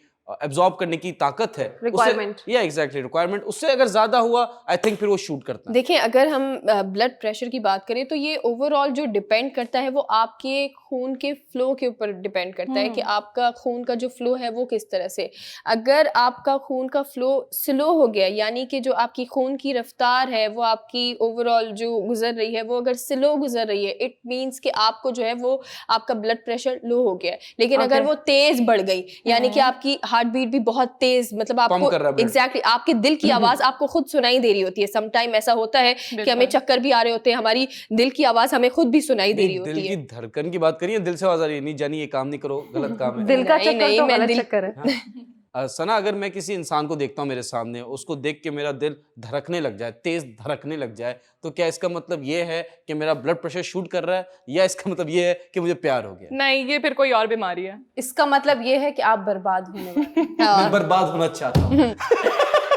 S5: एब्जॉर्ब करने की ताकत है,
S4: रिक्वायरमेंट,
S5: या एग्जैक्टली रिक्वायरमेंट, उससे अगर ज्यादा हुआ आई थिंक फिर वो शूट करता है।
S2: देखिए, अगर हम ब्लड प्रेशर की बात करें तो ये ओवरऑल जो डिपेंड करता है वो आपके खून के फ्लो के ऊपर डिपेंड करता है कि आपका खून का जो फ्लो है वो किस तरह से। अगर आपका खून का फ्लो स्लो हो गया, यानी कि जो आपकी खून की रफ्तार है वो आपकी ओवरऑल जो गुजर रही है वो अगर स्लो गुजर रही है, इट मीन्स कि आपको जो है वो आपका ब्लड प्रेशर लो हो गया है। लेकिन अगर वो तेज बढ़ गई, यानी कि आपकी हार्ट बीट भी बहुत तेज, मतलब आपको एग्जैक्टली आपके दिल की आवाज आपको खुद सुनाई दे रही होती है। समटाइम ऐसा होता है कि हमें चक्कर भी आ रहे होते हैं, हमारी दिल की आवाज हमें खुद भी सुनाई दे रही होती है।
S5: दिल की धड़कन की बात करिए, दिल से आवाज आ रही है, नहीं जानी ये काम नहीं करो, गलत काम है।
S4: दिल का चक्कर तो गलत चक्कर है।
S5: सना, अगर मैं किसी इंसान को देखता हूँ मेरे सामने, उसको देख के मेरा दिल धड़कने लग जाए, तेज धड़कने लग जाए, तो क्या इसका मतलब ये है कि मेरा ब्लड प्रेशर शूट कर रहा है, या इसका मतलब ये है कि मुझे प्यार हो गया?
S3: नहीं, ये फिर कोई और बीमारी है।
S4: इसका मतलब ये है कि आप बर्बाद होने वाले।
S5: मैं बर्बाद होना चाहता हूँ।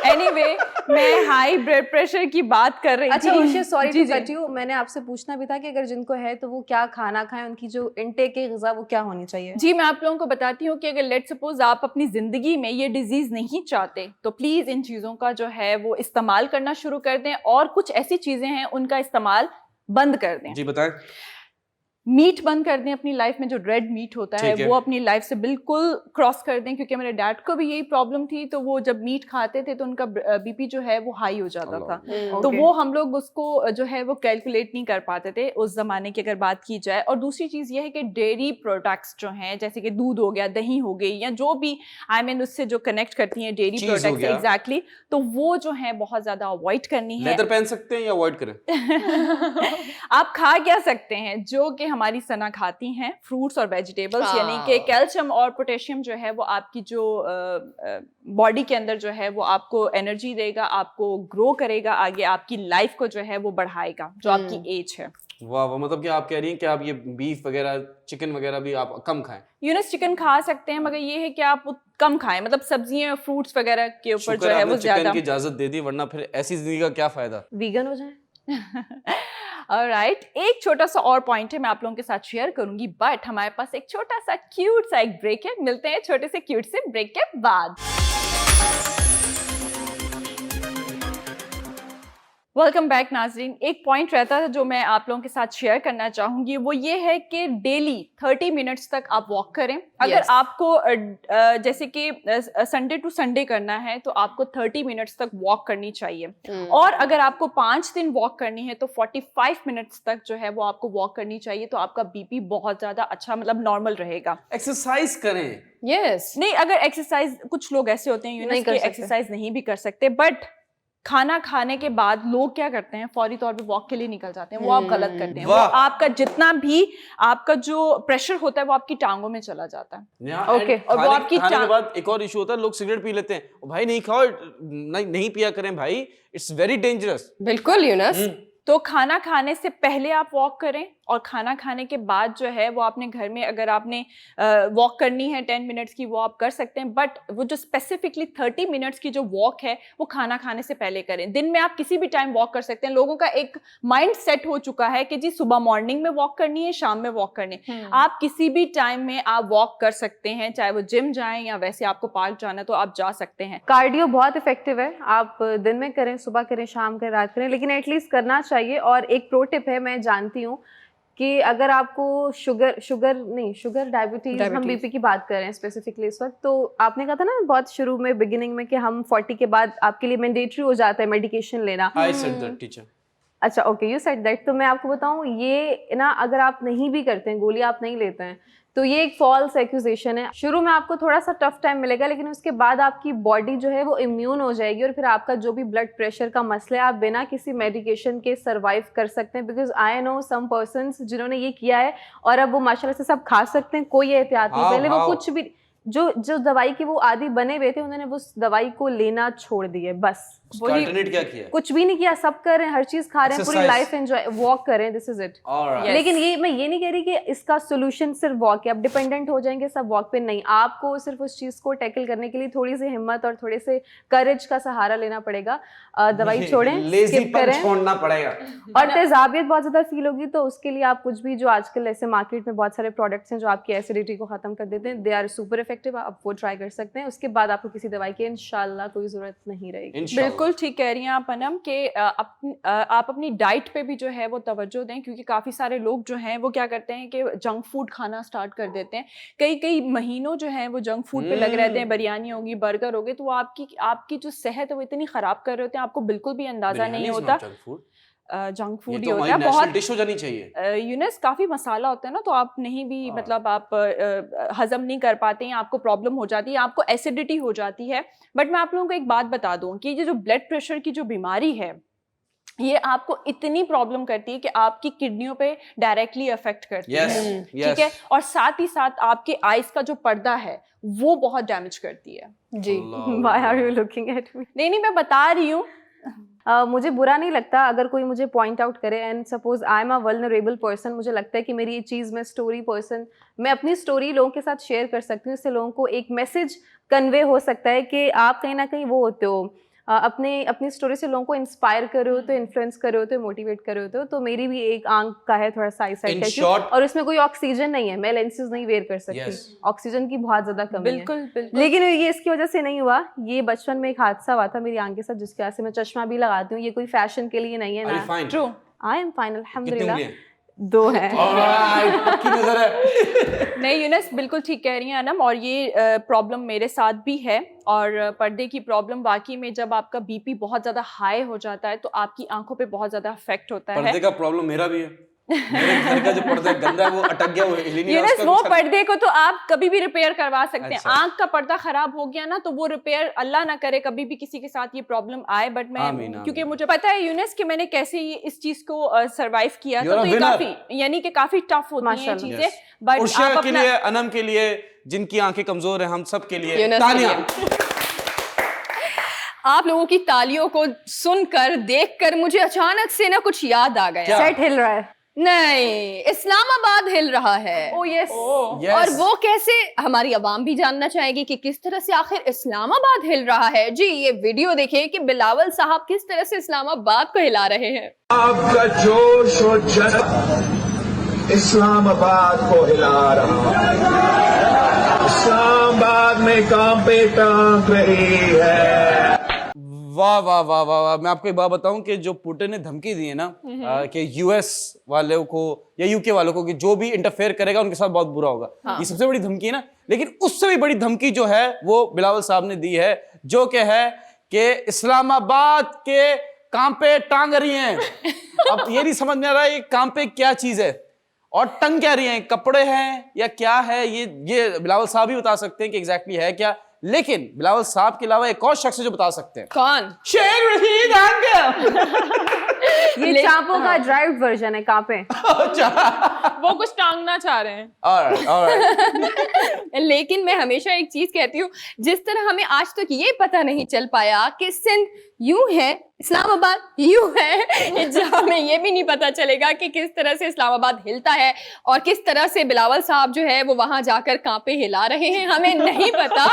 S1: Anyway, मैं हाई ब्लड प्रेशर की बात कर रही थी।
S4: अच्छा उर्शिया, सॉरी टू कट यू, मैंने आपसे पूछना भी था कि अगर जिनको है तो वो क्या खाना खाएं, उनकी जो इनटेक है ग़िज़ा वो क्या होनी चाहिए?
S1: जी, मैं आप लोगों को बताती हूँ कि अगर लेट्स सपोज आप अपनी जिंदगी में ये डिजीज नहीं चाहते तो प्लीज इन चीजों का जो है वो इस्तेमाल करना शुरू कर दें, और कुछ ऐसी चीजें हैं उनका इस्तेमाल बंद कर दें।
S5: जी बताएं।
S1: मीट बंद कर दें अपनी लाइफ में, जो रेड मीट होता है वो अपनी लाइफ से बिल्कुल क्रॉस कर दें, क्योंकि मेरे डैड को भी यही प्रॉब्लम थी, तो वो जब मीट खाते थे तो उनका बीपी जो है वो हाई हो जाता था। तो वो हम लोग उसको जो है वो कैलकुलेट नहीं कर पाते थे उस जमाने की अगर बात की जाए। और दूसरी चीज ये है कि डेयरी प्रोडक्ट्स जो हैं, जैसे कि दूध हो गया, दही हो गई, या जो भी उससे जो कनेक्ट करती हैं डेयरी प्रोडक्ट्स, एग्जैक्टली, तो वो जो है बहुत ज्यादा अवॉइड करनी है।
S5: लेदर पहन सकते हैं या अवॉइड करें?
S1: आप खा क्या सकते हैं जो कि हमारी सना खाती हैं, फ्रूट्स और वेजिटेबल्स, यानी कि कैल्शियम और पोटेशियम जो है वो आपकी जो बॉडी के अंदर जो है वो आपको एनर्जी देगा, आपको ग्रो करेगा, आगे आपकी लाइफ को जो है वो बढ़ाएगा, जो आपकी एज है।
S5: वाह वाह, मतलब कि आप कह रही हैं कि आप ये बीफ वगैरह, चिकन वगैरह भी आप कम खाएं?
S1: यूनस, चिकन खा सकते हैं, मगर ये है कि आप कम खाएं, मतलब सब्जियां, फ्रूट्स वगैरह के ऊपर जो है वो ज्यादा।
S5: चिकन की इजाजत दे दी, वरना फिर ऐसी जिंदगी का क्या फायदा?
S4: वीगन हो जाए।
S1: ऑलराइट, एक छोटा सा और पॉइंट है मैं आप लोगों के साथ शेयर करूंगी, बट हमारे पास एक छोटा सा क्यूट सा एक ब्रेक है। मिलते हैं छोटे से क्यूट से ब्रेक के बाद। वेलकम बैक नाजरीन। एक पॉइंट रहता है जो मैं आप लोगों के साथ शेयर करना चाहूंगी, वो ये है कि डेली 30 मिनट्स तक आप वॉक करें। अगर आपको जैसे कि संडे टू संडे करना है तो आपको 30 मिनट्स तक वॉक करनी चाहिए। और अगर आपको 5 दिन वॉक करनी है तो 45 मिनट्स तक जो है वो आपको वॉक करनी चाहिए, तो आपका बीपी बहुत ज्यादा अच्छा मतलब नॉर्मल रहेगा।
S5: एक्सरसाइज करें।
S1: नहीं, अगर एक्सरसाइज, कुछ लोग ऐसे होते हैं यूनिस के एक्सरसाइज नहीं भी कर सकते, बट खाना खाने के बाद लोग क्या करते हैं, फौरी तौर पे वॉक के लिए निकल जाते हैं। वो आप गलत करते हैं। वो आपका जितना भी आपका जो प्रेशर होता है वो आपकी टांगों में चला जाता है। ओके, और वो आपकी
S5: खाने के बाद एक और इशू होता है, लोग सिगरेट पी लेते हैं। भाई नहीं खाओ, नहीं पिया करें भाई, इट्स वेरी डेंजरस।
S2: बिल्कुल यूनुस।
S1: तो खाना खाने से पहले आप वॉक करें, और खाना खाने के बाद जो है वो आपने घर में अगर आपने वॉक करनी है 10 मिनट्स की, वो आप कर सकते हैं। बट वो जो स्पेसिफिकली 30 मिनट्स की जो वॉक है वो खाना खाने से पहले करें। दिन में आप किसी भी टाइम वॉक कर सकते हैं। लोगों का एक माइंड सेट हो चुका है कि जी सुबह मॉर्निंग में वॉक करनी है, शाम में वॉक करनी है। आप किसी भी टाइम में आप वॉक कर सकते हैं, चाहे वो जिम जाएं या वैसे आपको पार्क जाना तो आप जा सकते हैं।
S4: कार्डियो बहुत इफेक्टिव है, आप दिन में करें, सुबह करें, शाम करें, रात करें, लेकिन एटलीस्ट करना चाहिए। और एक प्रो टिप है, मैं जानती हूँ कि अगर आपको शुगर डायबिटीज, हम बीपी की बात कर रहे हैं स्पेसिफिकली इस वक्त, तो आपने कहा था ना बहुत शुरू में बिगिनिंग में कि हम 40 के बाद आपके लिए मैंडेटरी हो जाता है मेडिकेशन लेना।
S5: I said that, teacher.
S4: अच्छा, ओके, यू सेड दैट। तो मैं आपको बताऊं, ये ना अगर आप नहीं भी करते हैं, गोली आप नहीं लेते हैं, तो ये एक फॉल्स एक्यूजेशन है। शुरू में आपको थोड़ा सा टफ टाइम मिलेगा, लेकिन उसके बाद आपकी बॉडी जो है वो इम्यून हो जाएगी, और फिर आपका जो भी ब्लड प्रेशर का मसला है आप बिना किसी मेडिकेशन के सर्वाइव कर सकते हैं। Because I know some persons जिन्होंने ये किया है और अब वो माशाल्लाह से सब खा सकते हैं, कोई एहतियात नहीं। पहले वो कुछ भी जो दवाई के वो आदी बने हुए थे, उन्होंने उस दवाई को लेना छोड़ दिए, बस
S5: वही क्या किया?
S4: कुछ भी नहीं किया, सब कर रहे हैं, हर चीज खा रहे हैं, पूरी लाइफ एंजॉय, वॉक कर रहे हैं, दिस इज इट। लेकिन मैं ये नहीं कह रही कि इसका सोल्यूशन सिर्फ वॉक है, अब डिपेंडेंट हो जाएंगे सब वॉक पे, नहीं। आपको सिर्फ उस चीज को टैकल करने के लिए थोड़ी सी हिम्मत और थोड़े से करेज का सहारा लेना पड़ेगा। दवाई छोड़ें, स्किप करें,
S5: छोड़ना पड़ेगा।
S4: और तेजाबियत बहुत ज्यादा फील होगी तो उसके लिए आप कुछ भी, जो आजकल ऐसे मार्केट में बहुत सारे प्रोडक्ट्स हैं जो आपकी एसिडिटी को खत्म कर देते हैं, दे आर सुपर इफेक्टिव, आप वो ट्राई कर सकते हैं। उसके बाद आपको किसी दवाई की इंशाल्लाह कोई जरूरत नहीं रहेगी।
S1: बिल्कुल ठीक कह रही हैं आप अनम कि आप अपनी डाइट पे भी जो है वो तवज्जो दें, क्योंकि काफ़ी सारे लोग जो हैं वो क्या करते हैं कि जंक फूड खाना स्टार्ट कर देते हैं। कई महीनों जो हैं वो जंक फूड पे लग रहते हैं, बिरयानी होगी, बर्गर होगी, तो वो आपकी जो सेहत है वो इतनी ख़राब कर रहे होते हैं, आपको बिल्कुल भी अंदाज़ा नहीं होता। जंक फूड ही होता है, बहुत डिश हो जानी चाहिए। यूनिस काफ़ी मसाला होता है ना, तो आप नहीं भी मतलब आप हजम नहीं कर पाते हैं, आपको प्रॉब्लम हो जाती है, आपको एसिडिटी हो जाती है। बट मैं आप लोगों को एक बात बता दूं कि ये जो ब्लड प्रेशर की जो बीमारी है, ये आपको इतनी प्रॉब्लम करती है कि आपकी किडनियों पे डायरेक्टली अफेक्ट करती है, ठीक है, और साथ ही साथ आपके आइज का जो पर्दा है वो बहुत डैमेज करती है। जी,
S4: why are you looking at me?
S1: नहीं, मैं बता रही हूँ।
S4: मुझे बुरा नहीं लगता अगर कोई मुझे पॉइंट आउट करे, and suppose I am a vulnerable person, मुझे लगता है कि मेरी ये चीज़, मैं स्टोरी पर्सन, मैं अपनी स्टोरी लोगों के साथ शेयर कर सकती हूँ, इससे लोगों को एक मैसेज कन्वे हो सकता है कि आप कहीं ना कहीं वो होते हो, अपनी स्टोरी से लोगों को इंस्पायर कर रहे हो, तो इन्फ्लुएंस कर रहे हो, तो मोटिवेट कर रहे हो। तो मेरी भी एक आंख का है थोड़ा सा आईसाइट का इशू, और उसमें कोई ऑक्सीजन नहीं है, मैं लेंसेज नहीं वेयर कर सकती, ऑक्सीजन की बहुत ज्यादा कमी है।
S1: बिल्कुल।
S4: लेकिन ये इसकी वजह से नहीं हुआ, ये बचपन में एक हादसा हुआ था मेरी आंख के साथ, जिसकी वजह से मैं चश्मा भी लगाती हूँ। ये कोई फैशन के लिए नहीं है ना।
S1: ट्रू,
S4: आई एम फाइन, अल्हम्दुलिल्लाह। 2 है।
S1: नहीं यूनिस, बिल्कुल ठीक कह रही हैं अनम, और ये प्रॉब्लम मेरे साथ भी है। और पर्दे की प्रॉब्लम, वाकई में जब आपका बीपी बहुत ज़्यादा हाई हो जाता है तो आपकी आंखों पे बहुत ज़्यादा इफेक्ट होता है।
S5: पर्दे का प्रॉब्लम मेरा भी है। मेरे घर का जो पर्दा गंदा है वो अटक गया, वो हिल नहीं रहा।
S1: वो पर्दे को तो आप कभी भी रिपेयर करवा सकते हैं। आंख का पर्दा खराब हो गया ना तो वो रिपेयर, अल्लाह ना करे कभी भी किसी के साथ ये प्रॉब्लम आए, बट मैं क्योंकि मुझे पता है यूनिस कि मैंने कैसे इस चीज को सरवाइव किया था, तो ये काफी, यानी कि काफी टफ होती है चीजें। बट
S5: आप के लिए, अनम के लिए, जिनकी आंखें कमजोर है, हम सब के लिए तालियां।
S2: आप लोगों की तालियों को सुनकर, देखकर मुझे अचानक से ना कुछ याद आ गया।
S4: सेट हिल रहा है।
S2: नहीं, इस्लामाबाद हिल रहा है।
S1: Oh yes.
S2: और वो कैसे, हमारी आवाम भी जानना चाहेगी कि किस तरह से आखिर इस्लामाबाद हिल रहा है। जी, ये वीडियो देखिए कि बिलावल साहब किस तरह से इस्लामाबाद को हिला रहे हैं।
S6: आपका जोश और जज्बा इस्लामाबाद को हिला रहा है। इस्लामाबाद में कांपे टांक रही है।
S5: वाह वाह वाह वाह वाह। मैं आपको एक बात बताऊं कि जो पुतिन ने धमकी दी है ना कि यूएस वालों को या यूके वालों को कि जो भी इंटरफेयर करेगा उनके साथ बहुत बुरा होगा, ये सबसे बड़ी धमकी है ना। लेकिन उससे भी बड़ी धमकी जो है वो बिलावल साहब ने दी है, जो कि है कि इस्लामाबाद के कांपे टांग रही हैं। अब ये नहीं समझ में आ रहा है ये कांपे क्या चीज है और टंग क्या रही हैं, कपड़े हैं या क्या है, ये बिलावल साहब ही बता सकते हैं कि एग्जैक्टली है क्या। लेकिन बिलावल साहब के अलावा एक और शख्स है जो बता सकते हैं।
S2: कौन?
S5: शेर रशीद
S4: ये चापों का ड्राइव वर्जन है कांपे।
S3: वो कुछ टांगना चाह रहे हैं।
S2: लेकिन मैं हमेशा एक चीज कहती हूँ, जिस तरह हमें आज तक ये पता नहीं चल पाया कि सिंध यूं है, इस्लामाबाद यूं है, हमें ये भी नहीं पता चलेगा कि किस तरह से इस्लामाबाद हिलता है और किस तरह से बिलावल साहब जो है वो वहां जाकर कांपे हिला रहे हैं, हमें नहीं पता।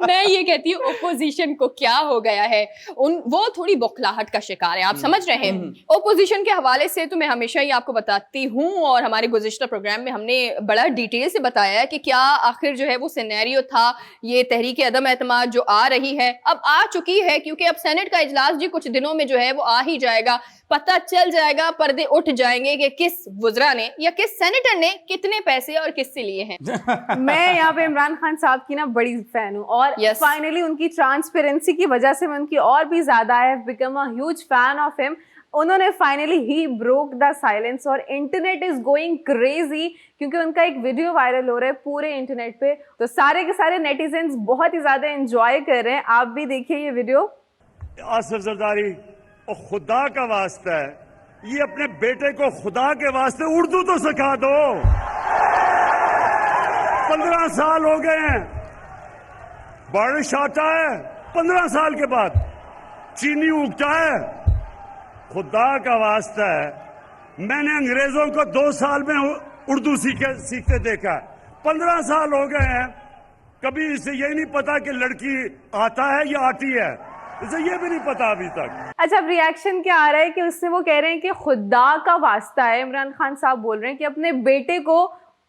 S2: मैं ये कहती हूँ ओपोजिशन को क्या हो गया है, वो थोड़ी बौखलाहट का शिकार है, आप समझ रहे हैं। ओपोजिशन के हवाले से तो मैं हमेशा ही आपको बताती हूँ और हमारे गुज़िश्ता प्रोग्राम में हमने बड़ा डिटेल से बताया है कि क्या आखिर जो है वो सिनेरियो था, ये तहरीक अदम एतमाद जो आ रही है अब आ चुकी है, क्योंकि अब सेनेट का इजलास जी कुछ दिनों में जो है वो आ ही जाएगा, पता चल जाएगा, पर्दे उठ जाएंगे कि किस वुज़रा ने या किस सेनेटर ने कितने पैसे और किससे लिए हैं।
S4: मैं यहाँ पे इमरान खान साहब की ना बड़ी फैन हूँ और फाइनली उनकी ट्रांसपेरेंसी की वजह से मैं उनकी और भी ज्यादा I have become a huge fan of him. उन्होंने finally he broke the silence और इंटरनेट इज गोइंग क्रेजी क्योंकि उनका एक वीडियो वायरल हो रहा है पूरे इंटरनेट पे, तो सारे के सारे नेटिजन्स बहुत ही ज्यादा एंजॉय कर रहे हैं। आप भी देखिए ये वीडियो।
S7: आसिफ जरदारी और खुदा का वास्ता है, ये अपने बेटे को खुदा के वास्ते उर्दू तो सिखा दो। 15 साल हो गए हैं, बारिश आता है 15 साल के बाद, चीनी उगता है, खुदा का वास्ता है। मैंने अंग्रेजों को 2 साल में उर्दू सीखते देखा है, 15 साल हो गए हैं, कभी इसे यही नहीं पता कि लड़की आता है या आती है, इसे ये भी नहीं पता अभी तक।
S4: अच्छा, अब रिएक्शन क्या आ रहा है कि उससे वो कह रहे हैं कि खुदा का वास्ता है, इमरान खान साहब बोल रहे हैं कि अपने बेटे को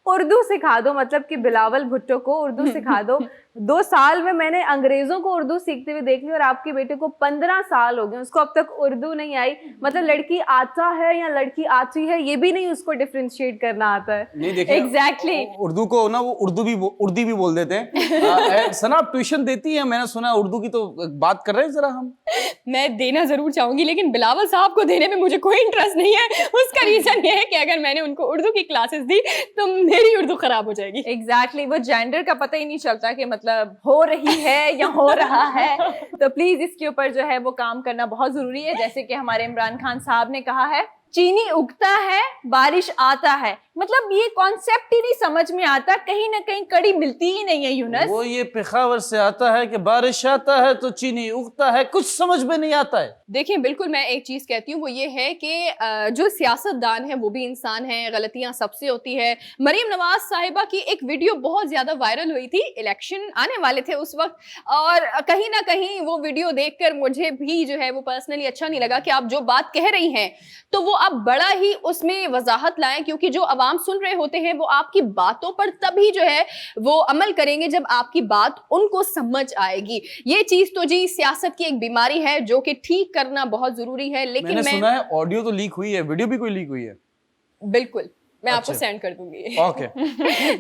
S4: उर्दू सिखा दो, मतलब कि बिलावल भुट्टो को उर्दू सिखा दो। 2 साल में मैंने अंग्रेजों को उर्दू सीखते हुए देख लिया और आपके बेटे को 15 साल हो गए, उसको अब तक उर्दू नहीं आई। मतलब लड़की आता है या लड़की आती है ये भी नहीं उसको डिफरेंशिएट करना आता है।
S5: नहीं देखिए
S2: Exactly.
S5: उर्दू को ना वो उर्दू भी बोल देते हैं। सना आप ट्यूशन देती है, मैंने सुना उर्दू की, तो बात कर रहे हैं जरा हम।
S2: मैं देना जरूर चाहूंगी लेकिन बिलावल साहब को देने में मुझे कोई इंटरेस्ट नहीं है। उसका रीजन ये है कि अगर मैंने उनको उर्दू की क्लासेस दी तो मेरी उर्दू खराब हो जाएगी।
S1: एग्जैक्टली वो जेंडर का पता ही नहीं चलता कि मतलब हो रही है या हो रहा है। तो प्लीज इसके ऊपर जो है वो काम करना बहुत जरूरी है। जैसे कि हमारे इमरान खान साहब ने कहा है, चीनी उगता है बारिश आता है, मतलब ये कॉन्सेप्ट ही नहीं समझ में आता, कहीं ना कहीं कड़ी मिलती ही नहीं है यूनस।
S5: वो ये पेशावर से आता है कि बारिश आता है तो चीनी उगता है, कुछ समझ में नहीं आता है।
S2: देखिए बिल्कुल मैं एक चीज कहती हूँ वो ये है कि जो सियासतदान है वो भी इंसान है, गलतियां सबसे होती है। मरीम नवाज साहिबा की एक वीडियो बहुत ज्यादा वायरल हुई थी, इलेक्शन आने वाले थे उस वक्त, और कहीं ना कहीं वो वीडियो देखकर मुझे भी जो है वो पर्सनली अच्छा नहीं लगा कि आप जो बात कह रही हैं तो वो आप बड़ा ही उसमें वजाहत लाएं, क्योंकि जो आवाम सुन रहे होते हैं वो आपकी बातों पर तभी जो है वो अमल करेंगे जब आपकी बात उनको समझ आएगी। ये चीज तो जी सियासत की एक बीमारी है जो कि ठीक करना बहुत जरूरी है। लेकिन
S5: मैंने सुना है ऑडियो तो लीक हुई है, वीडियो भी कोई लीक हुई है।
S2: बिल्कुल मैं आपको सेंड कर दूंगी।
S5: ओके।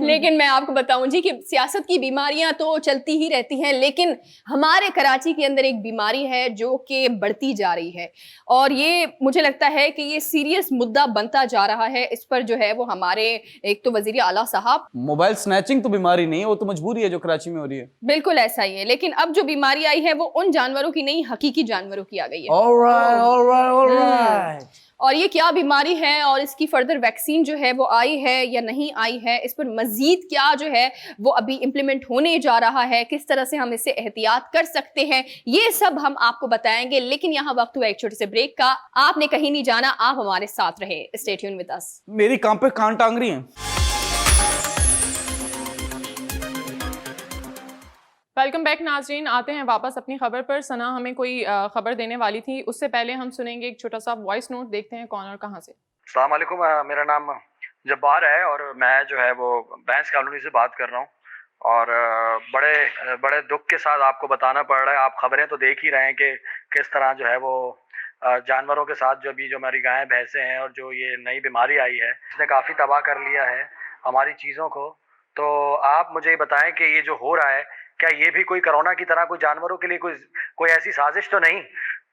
S2: लेकिन मैं आपको बताऊं जी कि सियासत की बीमारियां तो चलती ही रहती हैं, लेकिन हमारे कराची के अंदर एक बीमारी है जो कि बढ़ती जा रही है और ये मुझे लगता है कि ये सीरियस मुद्दा बनता जा रहा है। इस पर जो है वो हमारे एक तो वजीर आला साहब,
S5: मोबाइल स्नैचिंग तो बीमारी नहीं है, वो तो मजबूरी है जो कराची में हो रही है।
S2: बिल्कुल ऐसा ही है, लेकिन अब जो बीमारी आई है वो उन जानवरों की नहीं, हकीकी जानवरों की आ गई है।
S5: ऑलराइट।
S2: और ये क्या बीमारी है और इसकी फर्दर वैक्सीन जो है वो आई है या नहीं आई है, इस पर मजीद क्या जो है वो अभी इम्प्लीमेंट होने जा रहा है, किस तरह से हम इससे एहतियात कर सकते हैं, ये सब हम आपको बताएंगे। लेकिन यहाँ वक्त हुआ एक छोटे से ब्रेक का, आपने कहीं नहीं जाना, आप हमारे साथ रहे, स्टे ट्यून विद अस।
S5: मेरी काम पे कान टांग रही है।
S3: वेलकम बैक नाजरीन, आते हैं वापस अपनी खबर पर। सना हमें कोई खबर देने वाली थी, उससे पहले हम सुनेंगे एक छोटा सा वॉइस नोट, देखते हैं कौन और कहां से।
S8: अस्सलाम वालेकुम, मेरा नाम जब्बार है और मैं जो है वो बैंस कॉलोनी से बात कर रहा हूँ और बड़े बड़े दुख के साथ आपको बताना पड़ रहा है। आप खबरें तो देख ही रहे हैं कि किस तरह जो है वो जानवरों के साथ जो हमारी गायें भैंसें हैं और जो ये नई बीमारी आई है इसने काफ़ी तबाह कर लिया है हमारी चीज़ों को। तो आप मुझे ये बताएं कि ये जो हो रहा है क्या ये भी कोई कोरोना की तरह कोई जानवरों के लिए कोई ऐसी साजिश तो नहीं?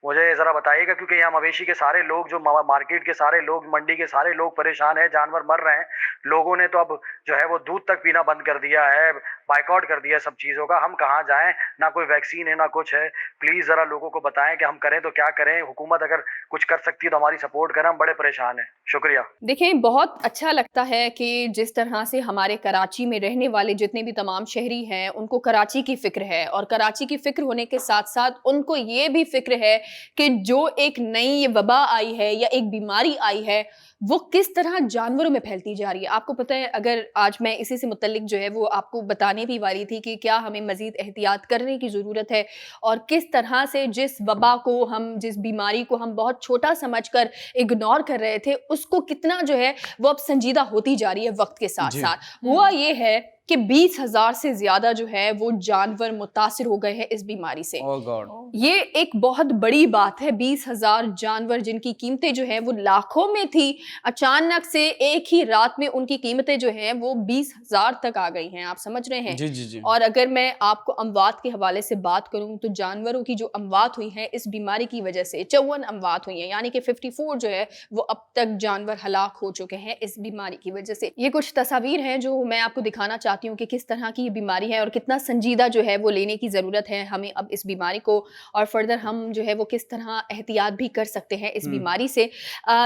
S8: मुझे ज़रा बताइएगा, क्योंकि यहाँ मवेशी के सारे लोग, जो मार्केट के सारे लोग, मंडी के सारे लोग परेशान हैं, जानवर मर रहे हैं। लोगों ने तो अब जो है वो दूध तक पीना बंद कर दिया है, बाइकआउट कर दिया सब चीज़ों का। हम कहाँ जाएं? ना कोई वैक्सीन है ना कुछ है। प्लीज़ ज़रा लोगों को बताएं कि हम करें तो क्या करें। हुकूमत अगर कुछ कर सकती है तो हमारी सपोर्ट करें, हम बड़े परेशान हैं। शुक्रिया।
S2: देखिए, बहुत अच्छा लगता है कि जिस तरह से हमारे कराची में रहने वाले जितने भी तमाम शहरी हैं उनको कराची की फिक्र है, और कराची की फिक्र होने के साथ साथ उनको ये भी फिक्र है कि जो एक नई वबा आई है या एक बीमारी आई है वो किस तरह जानवरों में फैलती जा रही है। आपको पता है, अगर आज मैं इसी से मुतल्लिक जो है वो आपको बताने भी वाली थी कि क्या हमें मजीद एहतियात करने की ज़रूरत है, और किस तरह से जिस वबा को हम, जिस बीमारी को हम बहुत छोटा समझकर इग्नोर कर रहे थे, उसको कितना जो है वो अब संजीदा होती जा रही है वक्त के साथ साथ। हुआ ये है कि 20,000 से ज्यादा जो है वो जानवर मुतासिर हो गए हैं इस बीमारी से।
S5: Oh God.
S2: ये एक बहुत बड़ी बात है। 20,000 जानवर जिनकी कीमतें जो है वो लाखों में थी, अचानक से एक ही रात में उनकी कीमतें जो है वो 20,000 तक आ गई हैं। आप समझ रहे हैं?
S5: जी जी जी।
S2: और अगर मैं आपको अमवात के हवाले से बात करूं तो जानवरों की जो अमवात हुई हैं इस बीमारी की वजह से 54 अमवात हुई हैं, यानी कि 54 जो है वो अब तक जानवर हलाक हो चुके हैं इस बीमारी की वजह से। ये कुछ तस्वीर हैं जो मैं आपको दिखाना चाहती हूँ कि किस तरह की ये बीमारी है और कितना संजीदा जो है वो लेने की ज़रूरत है हमें अब इस बीमारी को, और फर्दर हम जो है वो किस तरह एहतियात भी कर सकते हैं इस बीमारी से।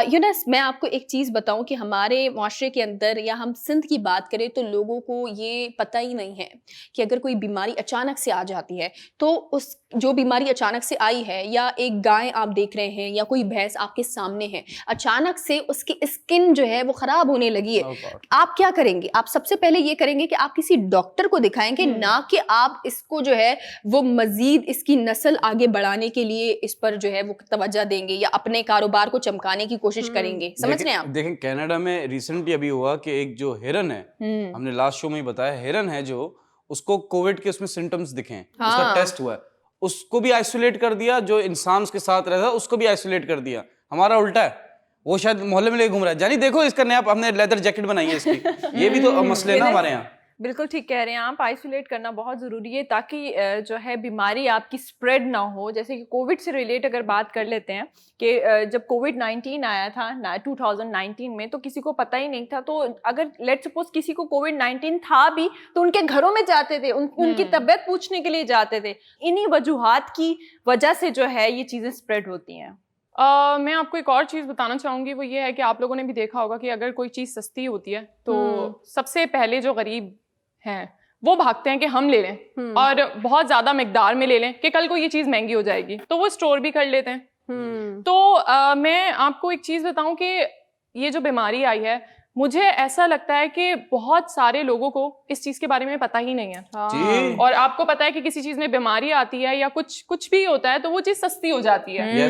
S2: यूनस, मैं आपको एक चीज़ बताऊं कि हमारे माशरे के अंदर, या हम सिंध की बात करें, तो लोगों को ये पता ही नहीं है कि अगर कोई बीमारी अचानक से आ जाती है तो उस जो बीमारी अचानक से आई है, या एक गाय आप देख रहे हैं या कोई भैंस आपके सामने है, अचानक से उसकी स्किन जो है वो ख़राब होने लगी है, आप क्या करेंगे? आप सबसे पहले ये करेंगे कि आप किसी डॉक्टर को दिखाएंगे, ना कि आप इसको जो है वो मजीद इसकी नस्ल आगे बढ़ाने के लिए इस पर जो है वो तवज्जो देंगे या अपने कारोबार को चमकाने की कोशिश करेंगे। समझ रहे हैं आप?
S5: देखें, कनाडा में रिसेंटली अभी हुआ कि एक जो हिरन है, हमने लास्ट शो में ही बताया, हिरन है जो उसको कोविड के उसमें सिम्टम्स दिखे हैं, उसका टेस्ट हुआ है, उसको भी आइसोलेट कर दिया। जो इंसान उसके साथ रहता है उसको भी आइसोलेट कर दिया। हमारा उल्टा है, वो शायद मोहल्ले में लेके घूम रहा है। जानी देखो इसका नया हमने लेदर जैकेट बनाई है इसकी। ये भी तो मसले ना हमारे यहाँ।
S1: बिल्कुल ठीक कह रहे हैं आप, आइसोलेट करना बहुत ज़रूरी है ताकि जो है बीमारी आपकी स्प्रेड ना हो। जैसे कि कोविड से रिलेट अगर बात कर लेते हैं कि जब कोविड-19 आया था 2019 में, तो किसी को पता ही नहीं था। तो अगर लेट्स सपोज किसी को कोविड-19 था भी तो उनके घरों में जाते थे, उनकी तबीयत पूछने के लिए जाते थे। इन्हीं वजूहात की वजह से जो है ये चीज़ें स्प्रेड होती हैं।
S3: मैं आपको एक और चीज़ बताना चाहूँगी, वो ये है कि आप लोगों ने भी देखा होगा कि अगर कोई चीज़ सस्ती होती है तो सबसे पहले जो गरीब हैं वो भागते हैं कि हम ले लें, और बहुत ज़्यादा मिकदार में ले लें कि कल को ये चीज़ महंगी हो जाएगी, तो वो स्टोर भी कर लेते हैं। तो मैं आपको एक चीज़ बताऊं कि ये जो बीमारी आई है, मुझे ऐसा लगता है कि बहुत सारे लोगों को इस चीज़ के बारे में पता ही नहीं है। और आपको पता है कि किसी चीज़ में बीमारी आती है या कुछ भी होता है तो वो चीज़ सस्ती हो जाती है।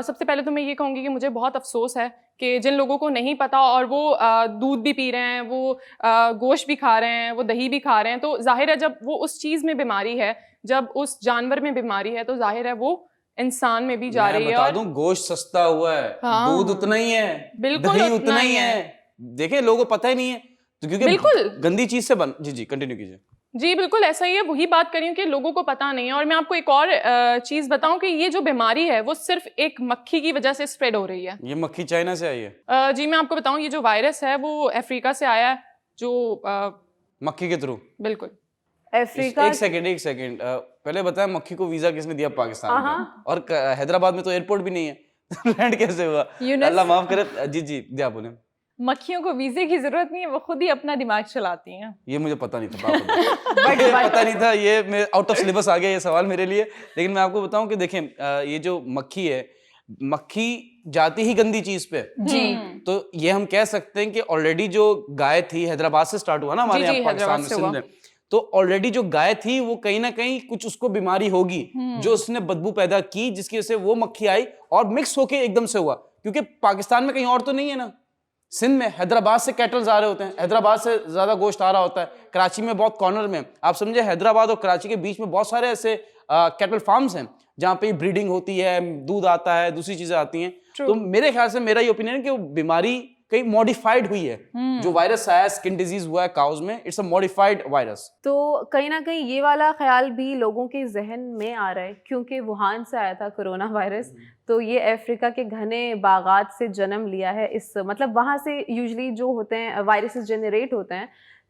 S3: सबसे पहले तो मैं ये कहूँगी कि मुझे बहुत अफसोस है कि जिन लोगों को नहीं पता और वो दूध भी पी रहे हैं, वो गोश्त भी खा रहे हैं, वो दही भी खा रहे हैं, तो जाहिर है जब वो उस चीज़ में बीमारी है, जब उस जानवर में बीमारी है, तो जाहिर है वो इंसान में भी जा रही है।
S5: बता दूं, गोश्त सस्ता हुआ है, दूध उतना ही है,
S3: बिल्कुल
S5: दही उतना ही है। देखें, लोगों को पता ही नहीं है तो, क्योंकि
S3: बिल्कुल
S5: गंदी चीज से बन। जी कंटिन्यू कीजिए।
S3: जी बिल्कुल ऐसा ही है, वही बात करी हूँ कि लोगों को पता नहीं है। और मैं आपको एक और चीज़ बताऊं कि ये जो बीमारी है वो सिर्फ एक मक्खी की वजह से स्प्रेड हो रही है।
S5: ये मक्खी चाइना से आई है?
S3: जी मैं आपको बताऊं, ये जो वायरस है वो अफ्रीका से आया है, जो
S5: मक्खी के थ्रू।
S3: बिल्कुल।
S1: अफ्रीका।
S5: एक सेकंड, पहले बताया मक्खी को वीजा किसने दिया पाकिस्तान का? और हैदराबाद में तो एयरपोर्ट भी नहीं है। लैंड कैसे हुआ? अल्लाह माफ करे। जी क्या बोले?
S1: मक्खियों को वीजे की जरूरत नहीं है, वो खुद ही अपना दिमाग चलाती हैं।
S5: ये मुझे पता नहीं था। पता नहीं था, ये आउट ऑफ सिलेबस आ गया ये सवाल मेरे लिए। लेकिन मैं आपको बताऊं कि देखें, ये जो मक्खी है, मक्खी जाती ही गंदी चीज पे जी। तो ये हम कह सकते हैं कि ऑलरेडी जो गाय थी, हैदराबाद से स्टार्ट हुआ ना हमारे यहाँ पाकिस्तान में, सिंध में, तो ऑलरेडी जो गाय थी वो कहीं ना कहीं कुछ उसको बीमारी होगी जो उसने बदबू पैदा की, जिसकी वजह से वो मक्खी आई और मिक्स होके एकदम से हुआ। क्योंकि पाकिस्तान में कहीं और तो नहीं है ना, सिंध में हैदराबाद से कैटल्स आ रहे होते हैं, हैदराबाद से ज़्यादा गोश्त आ रहा होता है। कराची में बहुत कॉर्नर में, आप समझे हैदराबाद और कराची के बीच में बहुत सारे ऐसे कैटल फार्म्स हैं जहाँ पे ब्रीडिंग होती है, दूध आता है, दूसरी चीज़ें आती हैं। तो मेरे ख्याल से मेरा ये ओपिनियन है कि वो बीमारी कहीं मॉडिफाइड हुई है। जो वायरस आया, स्किन डिजीज हुआ है काउज में, इट्स अ मॉडिफाइड वायरस।
S4: तो कहीं ना कहीं ये वाला ख्याल भी लोगों के जहन में आ रहा है क्योंकि वुहान से आया था कोरोना वायरस, तो ये अफ्रीका के घने बागात से जन्म लिया है। इस मतलब वहाँ से यूजुअली जो होते हैं वायरसेस जनरेट होते हैं।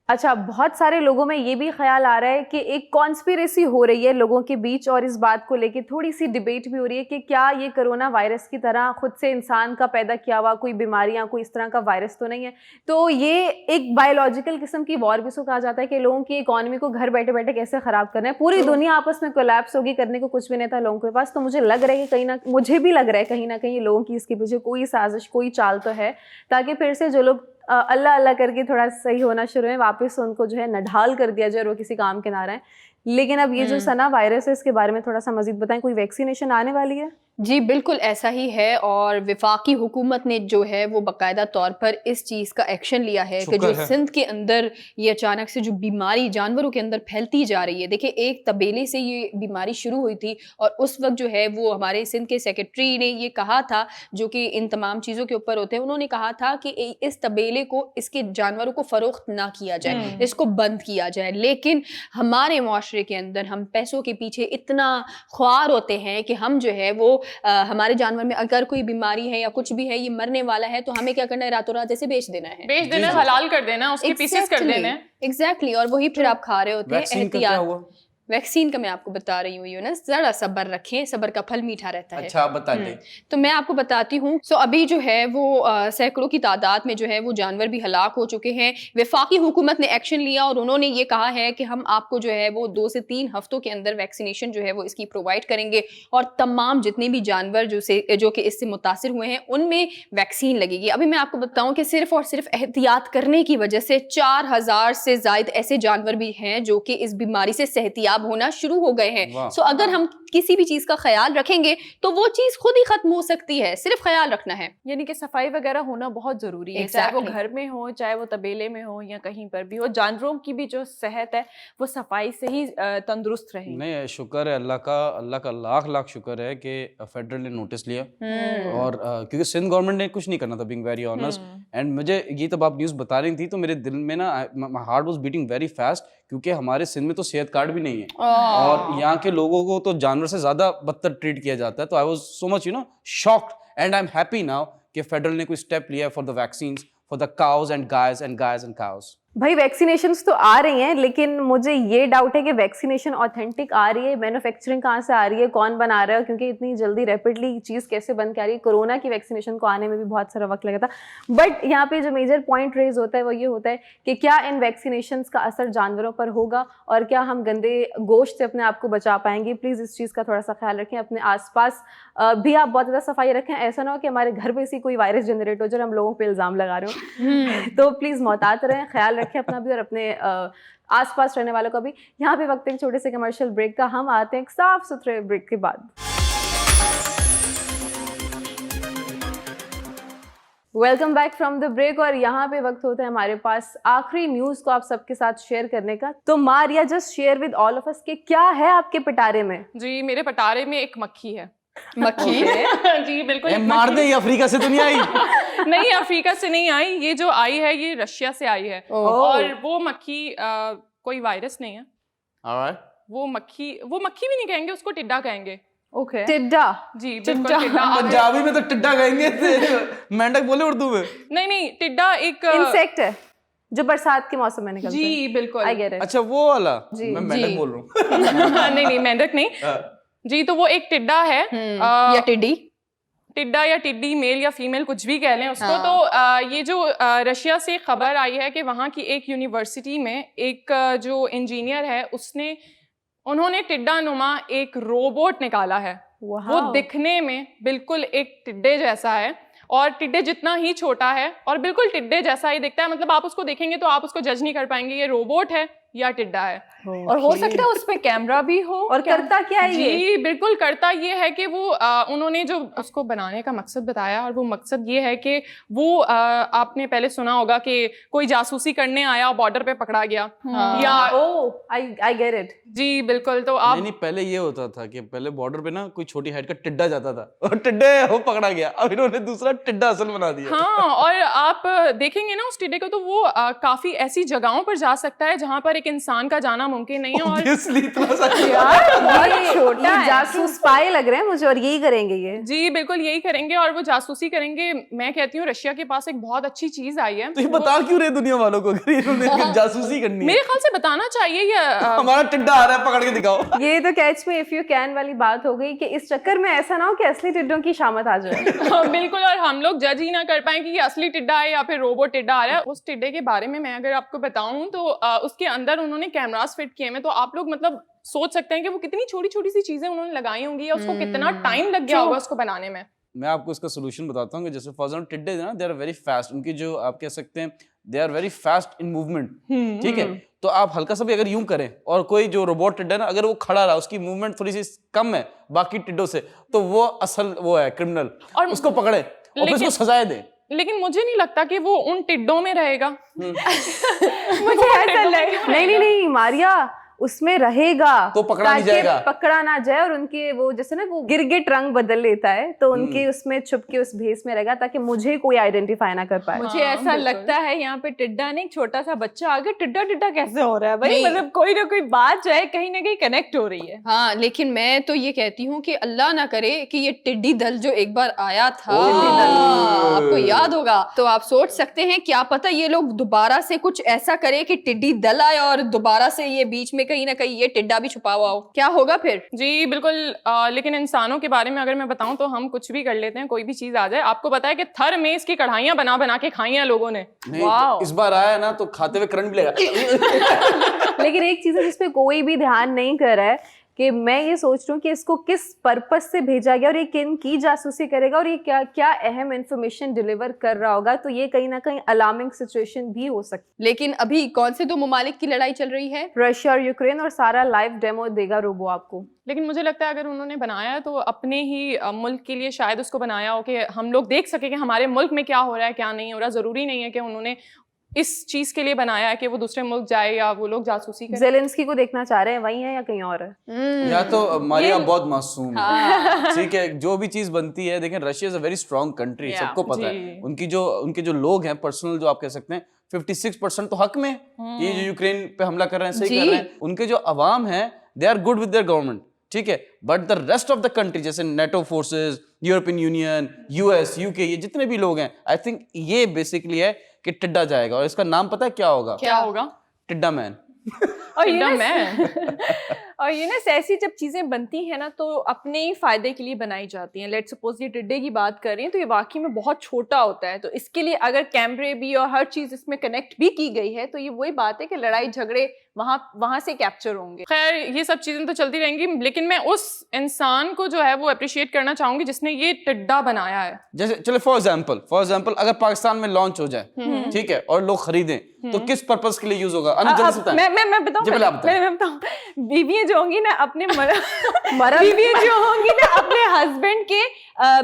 S4: अच्छा, बहुत सारे लोगों में ये भी ख्याल आ रहा है कि एक कॉन्स्पिरेसी हो रही है लोगों के बीच और इस बात को लेके थोड़ी सी डिबेट भी हो रही है कि क्या ये कोरोना वायरस की तरह खुद से इंसान का पैदा किया हुआ कोई बीमारियां, कोई इस तरह का वायरस तो नहीं है। तो ये एक बायोलॉजिकल किस्म की वॉर भी इसको कहा जाता है कि लोगों की इकोनॉमी को घर बैठे बैठे कैसे खराब करना है। पूरी दुनिया आपस में कोलैप्स होगी, करने को कुछ भी नहीं था लोगों के पास। तो मुझे लग रहा है कि मुझे भी लग रहा है कहीं ना कहीं लोगों की इसके पीछे कोई साजिश, कोई चाल तो है, ताकि फिर से जो लोग अल्लाह अल्लाह करके थोड़ा सही होना शुरू है, वापस उनको जो है नढाल कर दिया जाए और वो किसी काम के ना रहे। लेकिन अब ये जो सना वायरस है, इसके बारे में थोड़ा सा मजीद बताएं। कोई वैक्सीनेशन आने वाली है?
S2: जी बिल्कुल ऐसा ही है, और विफाकी हुकूमत ने जो है वो बाकायदा तौर पर इस चीज़ का एक्शन लिया है कि जो सिंध के अंदर ये अचानक से जो बीमारी जानवरों के अंदर फैलती जा रही है। देखिए, एक तबेले से ये बीमारी शुरू हुई थी और उस वक्त जो है वो हमारे सिंध के सेक्रेटरी ने ये कहा था, जो कि इन तमाम चीज़ों के ऊपर होते हैं, उन्होंने कहा था कि इस तबेले को, इसके जानवरों को फ़रोख्त ना किया जाए, इसको बंद किया जाए। लेकिन हमारे मुआशरे के अंदर हम पैसों के पीछे इतना ख्वार होते हैं कि हम जो है वो हमारे जानवर में अगर कोई बीमारी है या कुछ भी है, ये मरने वाला है, तो हमें क्या करना है, रातों रात ऐसे बेच देना है,
S3: हलाल कर देना, उसके पीसेस कर देना है।
S2: एग्जैक्टली, और वही फिर आप खा रहे होते हैं। एहतियात वैक्सीन का मैं आपको बता रही हूँ यूनस, जरा सब्र रखें, सब्र का फल मीठा रहता है।
S5: अच्छा, आप बताइए।
S2: तो मैं आपको बताती हूँ। सो अभी जो है वो सैकड़ों की तादाद में जो है वो जानवर भी हलाक हो चुके हैं। वफाकी हुकूमत ने एक्शन लिया और उन्होंने ये कहा है कि हम आपको जो है वो 2 से 3 हफ्तों के अंदर वैक्सीनेशन जो है वो इसकी प्रोवाइड करेंगे, और तमाम जितने भी जानवर जो कि इससे मुतासिर हुए हैं उनमें वैक्सीन लगेगी। अभी मैं आपको बताऊँ कि सिर्फ और सिर्फ एहतियात करने की वजह से 4000 से जायद ऐसे जानवर भी हैं जो कि इस बीमारी से सेहतियाब होना शुरू हो गए हैं। सो अगर हम किसी भी चीज का ख्याल रखेंगे तो वो चीज खुद ही खत्म हो सकती है, सिर्फ ख्याल रखना है।
S1: यानी कि सफाई वगैरह होना बहुत जरूरी है, चाहे वो घर में हो, चाहे वो तबेले में हो, या कहीं पर भी हो। जानवरों की भी जो सेहत है वो सफाई से ही तंदुरुस्त रहे। नहीं,
S5: शुक्र है अल्लाह का लाख लाख शुक्र है कि फेडरल ने नोटिस लिया, और क्योंकि सिंध गवर्नमेंट ने कुछ नहीं करना था, बीइंग वेरी ऑनेस्ट। एंड मुझे ये तब आप न्यूज़ बता रही थी तो मेरे दिल में ना my heart was beating very fast, क्योंकि हमारे सिंध में तो सेहत कार्ड भी नहीं है और यहाँ के लोगों को तो जानवर से ज्यादा बदतर ट्रीट किया जाता है। तो I was so much shocked, and I am happy now कि फेडरल ने कोई स्टेप लिया for the vaccines for the cows and guys and cows.
S4: भाई वैक्सीनेशंस तो आ रही हैं, लेकिन मुझे ये डाउट है कि वैक्सीनेशन ऑथेंटिक आ रही है, मैन्युफैक्चरिंग कहाँ से आ रही है, कौन बना रहा है, क्योंकि इतनी जल्दी रैपिडली चीज़ कैसे बन के आ रही है। कोरोना की वैक्सीनेशन को आने में भी बहुत सारा वक्त लगा था। बट यहाँ पे जो मेजर पॉइंट रेज होता है वो ये होता है कि क्या इन वैक्सीनेशंस का असर जानवरों पर होगा और क्या हम गंदे गोश्त से अपने आप को बचा पाएंगे। प्लीज़ इस चीज़ का थोड़ा सा ख्याल रखें, अपने आसपास भी आप बहुत ज़्यादा सफाई रखें। ऐसा ना हो कि हमारे घर पे इसी कोई वायरस जनरेट हो जाए, हम लोगों पे इल्ज़ाम लगा रहे हो। तो प्लीज़ मोहतात रहें, ख्याल रखें अपना भी और अपने आसपास रहने वालों का भी। यहाँ पे वक्त एक छोटे से कमर्शियल ब्रेक का, हम आते हैं एक साफ सुथरे ब्रेक के बाद। Welcome back from the break, और यहाँ पे वक्त होता है हमारे पास आखिरी न्यूज़ को आप सबके साथ शेयर करने का। तो Maria, just share with all of us कि क्या है आपके पिटारे में।
S3: जी, मेरे पिटारे में एक मक्खी है।
S2: मक्खी
S3: जी बिल्कुल,
S5: मार दे, ये अफ्रीका से तो नहीं आई।
S3: नहीं, अफ्रीका से नहीं आई, ये जो आई है ये रशिया से आई है। और वो मक्खी कोई वायरस नहीं है। वो मक्खी भी नहीं कहेंगे, उसको टिड्डा कहेंगे।
S4: ओके,
S3: टिड्डा। जी बिल्कुल, टिड्डा।
S5: पंजाबी में तो टिड्डा कहेंगे, मेंढक बोले उर्दू में।
S3: नहीं, टिड्डा एक
S4: इंसेक्ट है जो बरसात के मौसम में निकलता है।
S3: जी बिल्कुल,
S4: आई गेट इट।
S5: अच्छा, वो वाला। मैं मेंढक बोल रहा हूँ।
S3: नहीं, मेंढक नहीं जी। तो वो एक टिड्डा है,
S2: या टिड्डी,
S3: टिड्डा या टिड्डी, मेल या फीमेल कुछ भी कह लें उसको। तो ये जो रशिया से खबर आई है कि वहाँ की एक यूनिवर्सिटी में एक जो इंजीनियर है उन्होंने टिड्डा नुमा एक रोबोट निकाला है। वो दिखने में बिल्कुल एक टिड्डे जैसा है, और टिड्डे जितना ही छोटा है और बिल्कुल टिड्डे जैसा ही दिखता है। मतलब आप उसको देखेंगे तो आप उसको जज नहीं कर पाएंगे, ये रोबोट है या टिड्डा है।
S1: और हो सकता है उसमें कैमरा भी हो।
S4: और करता क्या है ये?
S3: जी बिल्कुल, करता ये है कि वो उन्होंने जो उसको बनाने का मकसद बताया, और वो मकसद ये है कि वो आपने पहले सुना होगा कि कोई जासूसी करने आया बॉर्डर पे पकड़ा गया, या
S4: आई गेट इट।
S3: जी बिल्कुल। तो आप
S5: नहीं, पहले ये होता था कि पहले बॉर्डर पे ना कोई छोटी हाइट का टिड्डा जाता था और टिड्डे वो पकड़ा गया, अब इन्होंने दूसरा टिड्डा असल बना दिया।
S3: हाँ, और आप देखेंगे ना उस टिड्डे को, तो वो काफी ऐसी जगहों पर जा सकता है जहां पर एक इंसान का जाना मुमकिन नहीं है। और
S5: Obviously, इतना सा
S4: छोटा जासूस स्पाई लग रहे हैं मुझे, और यही करेंगे ये।
S3: जी बिल्कुल यही करेंगे, और वो जासूसी करेंगे। मैं कहती हूँ रशिया के पास एक बहुत अच्छी चीज आई है।
S5: तो ये बता क्यों रहे दुनिया वालों को अगर इन्होंने जासूसी करनी है?
S3: मेरे ख्याल से बताना चाहिए ये
S5: हमारा टिड्डा आ रहा है, पकड़ के दिखाओ।
S4: ये तो कैच में इफ यू कैन वाली बात हो गई कि इस चक्कर में ऐसा ना हो कि असली टिड्डों की शामत आ जाए।
S3: बिल्कुल, और हम लोग जज ही ना कर पाए कि ये असली टिड्डा है या फिर रोबोट टिड्डा आ रहा है। उस टिड्डे के बारे में मैं अगर आपको बताऊं तो उसके अंदर उन्होंने कैमरास फिट किए हैं, तो आप लोग मतलब सोच सकते हैं कि वो कितनी छोटी छोटी सी चीजें उन्होंने लगाई होंगी, या उसको कितना टाइम लग गया होगा उसको बनाने में।
S5: मैं आपको इसका सोल्यूशन बताता हूँ कि जैसे फॉर एग्जांपल टिड्डे ना, दे आर वेरी फास्ट, उनकी जो आप कह सकते हैं they are very fast in movement, ठीक है? तो आप हल्का सा भी अगर यूं करें, और कोई जो रोबोट टिड्डा है ना, अगर वो खड़ा रहा, उसकी मूवमेंट थोड़ी सी कम है बाकी टिड्डों से, तो वो असल वो है क्रिमिनल, और उसको पकड़े और फिर उसको सजाए दे।
S3: लेकिन मुझे नहीं लगता कि वो उन टिड्डों में रहेगा।
S4: मुझे ऐसा लग नहीं मारिया उसमें रहेगा
S5: तो पकड़ा नहीं जाएगा,
S4: पकड़ा ना जाए, और उनके वो जैसे ना वो गिरगिट रंग बदल लेता है, तो उनके उसमें छुप के उस भेस में रहेगा ताकि मुझे कोई आइडेंटिफाई ना कर पाए।
S1: मुझे ऐसा लगता है यहाँ पे टिड्डा नहीं, छोटा सा बच्चा आगे टिड्डा टिड्डा कैसे हो रहा है भाई, मतलब कोई ना कोई बात जो है कहीं ना कहीं कनेक्ट हो रही है।
S2: हाँ, लेकिन मैं तो ये कहती हूँ कि अल्लाह ना करे कि ये टिड्डी दल जो एक बार आया था, आपको याद होगा, तो आप सोच सकते हैं क्या पता ये लोग दोबारा से कुछ ऐसा करे कि टिड्डी दल आए और दोबारा से ये बीच में कहीं ना कहीं ये टिड्डा भी छुपा हुआ हो, क्या होगा फिर?
S3: जी बिल्कुल। लेकिन इंसानों के बारे में अगर मैं बताऊं तो हम कुछ भी कर लेते हैं, कोई भी चीज आ जाए। आपको पता है कि थर में इसकी कढ़ाइयां बना बना के खाई हैं लोगों ने।
S5: तो इस बार आया ना तो खाते हुए करंट भी लगा।
S4: लेकिन एक चीज है जिसपे कोई भी ध्यान नहीं कर रहा है कि मैं ये सोच रही हूँ कि इसको किस पर्पस से भेजा गया और ये किन की जासूसी करेगा और ये क्या क्या अहम इंफॉर्मेशन डिलीवर कर रहा होगा, तो ये कहीं ना कहीं अलार्मिंग सिचुएशन भी हो सकती है।
S2: लेकिन अभी कौन से दो ममालिक की लड़ाई चल रही है?
S4: रशिया और यूक्रेन, और सारा लाइव डेमो देगा रोबो आपको।
S3: लेकिन मुझे लगता है अगर उन्होंने बनाया है तो अपने ही मुल्क के लिए शायद उसको बनाया हो कि हम लोग देख सके कि हमारे मुल्क में क्या हो रहा है क्या नहीं हो रहा। जरूरी नहीं है कि उन्होंने इस चीज के लिए बनाया है कि वो दूसरे मुल्क जाए या वो लोग जासूसी करें।
S4: ज़ेलेंस्की को देखना चाह रहे हैं, वही है या कहीं और है?
S5: या तो मारिया बहुत मासूम है, ठीक है? जो भी चीज बनती है, देखें Russia is a very strong country, सबको पता है। उनके जो लोग हैं पर्सनल, जो आप कह सकते हैं 56% तो हक में, ये जो यूक्रेन पे हमला कर रहे हैं सही कर रहे हैं। उनके जो अवाम है they are good with their government, ठीक है? But the rest of the country जैसे NATO forces, European Union, US, UK, ये जितने भी लोग हैं, आई थिंक ये बेसिकली है कि टिड्डा जाएगा, और इसका नाम पता है क्या होगा?
S3: क्या होगा?
S5: टिड्डा मैन।
S1: और ये ना ऐसी जब चीजें बनती हैं ना तो अपने ही फायदे के लिए बनाई जाती हैं। लेट्स सपोज ये टिड्डे की बात कर रही हैं तो ये वाकई में बहुत छोटा होता है, तो इसके लिए अगर कैमरे भी और हर चीज इसमें कनेक्ट भी की गई है तो ये वही बात है कि लड़ाई झगड़े वहां से कैप्चर होंगे।
S3: खैर ये सब चीजें तो चलती रहेंगी, लेकिन मैं उस इंसान को जो है वो अप्रिशिएट करना चाहूंगी जिसने ये टिड्डा बनाया है।
S5: जैसे चलो फॉर एग्जांपल अगर पाकिस्तान में लॉन्च हो जाए, ठीक है, और लोग खरीदें, तो किस पर्पस के लिए यूज होगा?
S1: मैं बताऊं, बीवियां जो होंगी ना अपने बीवियां जो होंगी ना अपने हस्बैंड के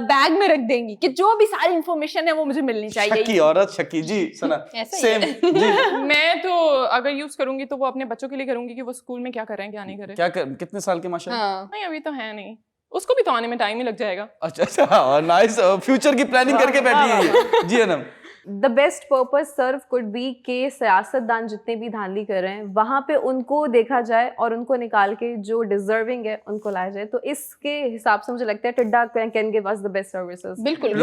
S1: बैग में रख देंगी कि जो भी सारी इंफॉर्मेशन है वो मुझे मिलनी चाहिए।
S5: शक्की औरत, शक्की जी सना सेम जी।
S3: मैं तो अगर यूज करूंगी तो वो अपने बच्चों के लिए करूंगी कि वो स्कूल में क्या कर रहे हैं क्या नहीं कर रहे।
S5: कितने साल के माशाल्लाह?
S3: नहीं अभी तो है नहीं, उसको भी तो आने में टाइम ही लग जाएगा।
S5: अच्छा, नाइस, फ्यूचर की प्लानिंग करके बैठी है जी। Anam,
S4: the best purpose serve could be के सियासतदान जितने भी धांधली कर रहे हैं वहां पे उनको देखा जाए और उनको निकाल के जो डिजर्विंग है उनको लाया जाए। तो इसके हिसाब से मुझे लगता है टिड्डा can give us the best services.
S2: बिल्कुल,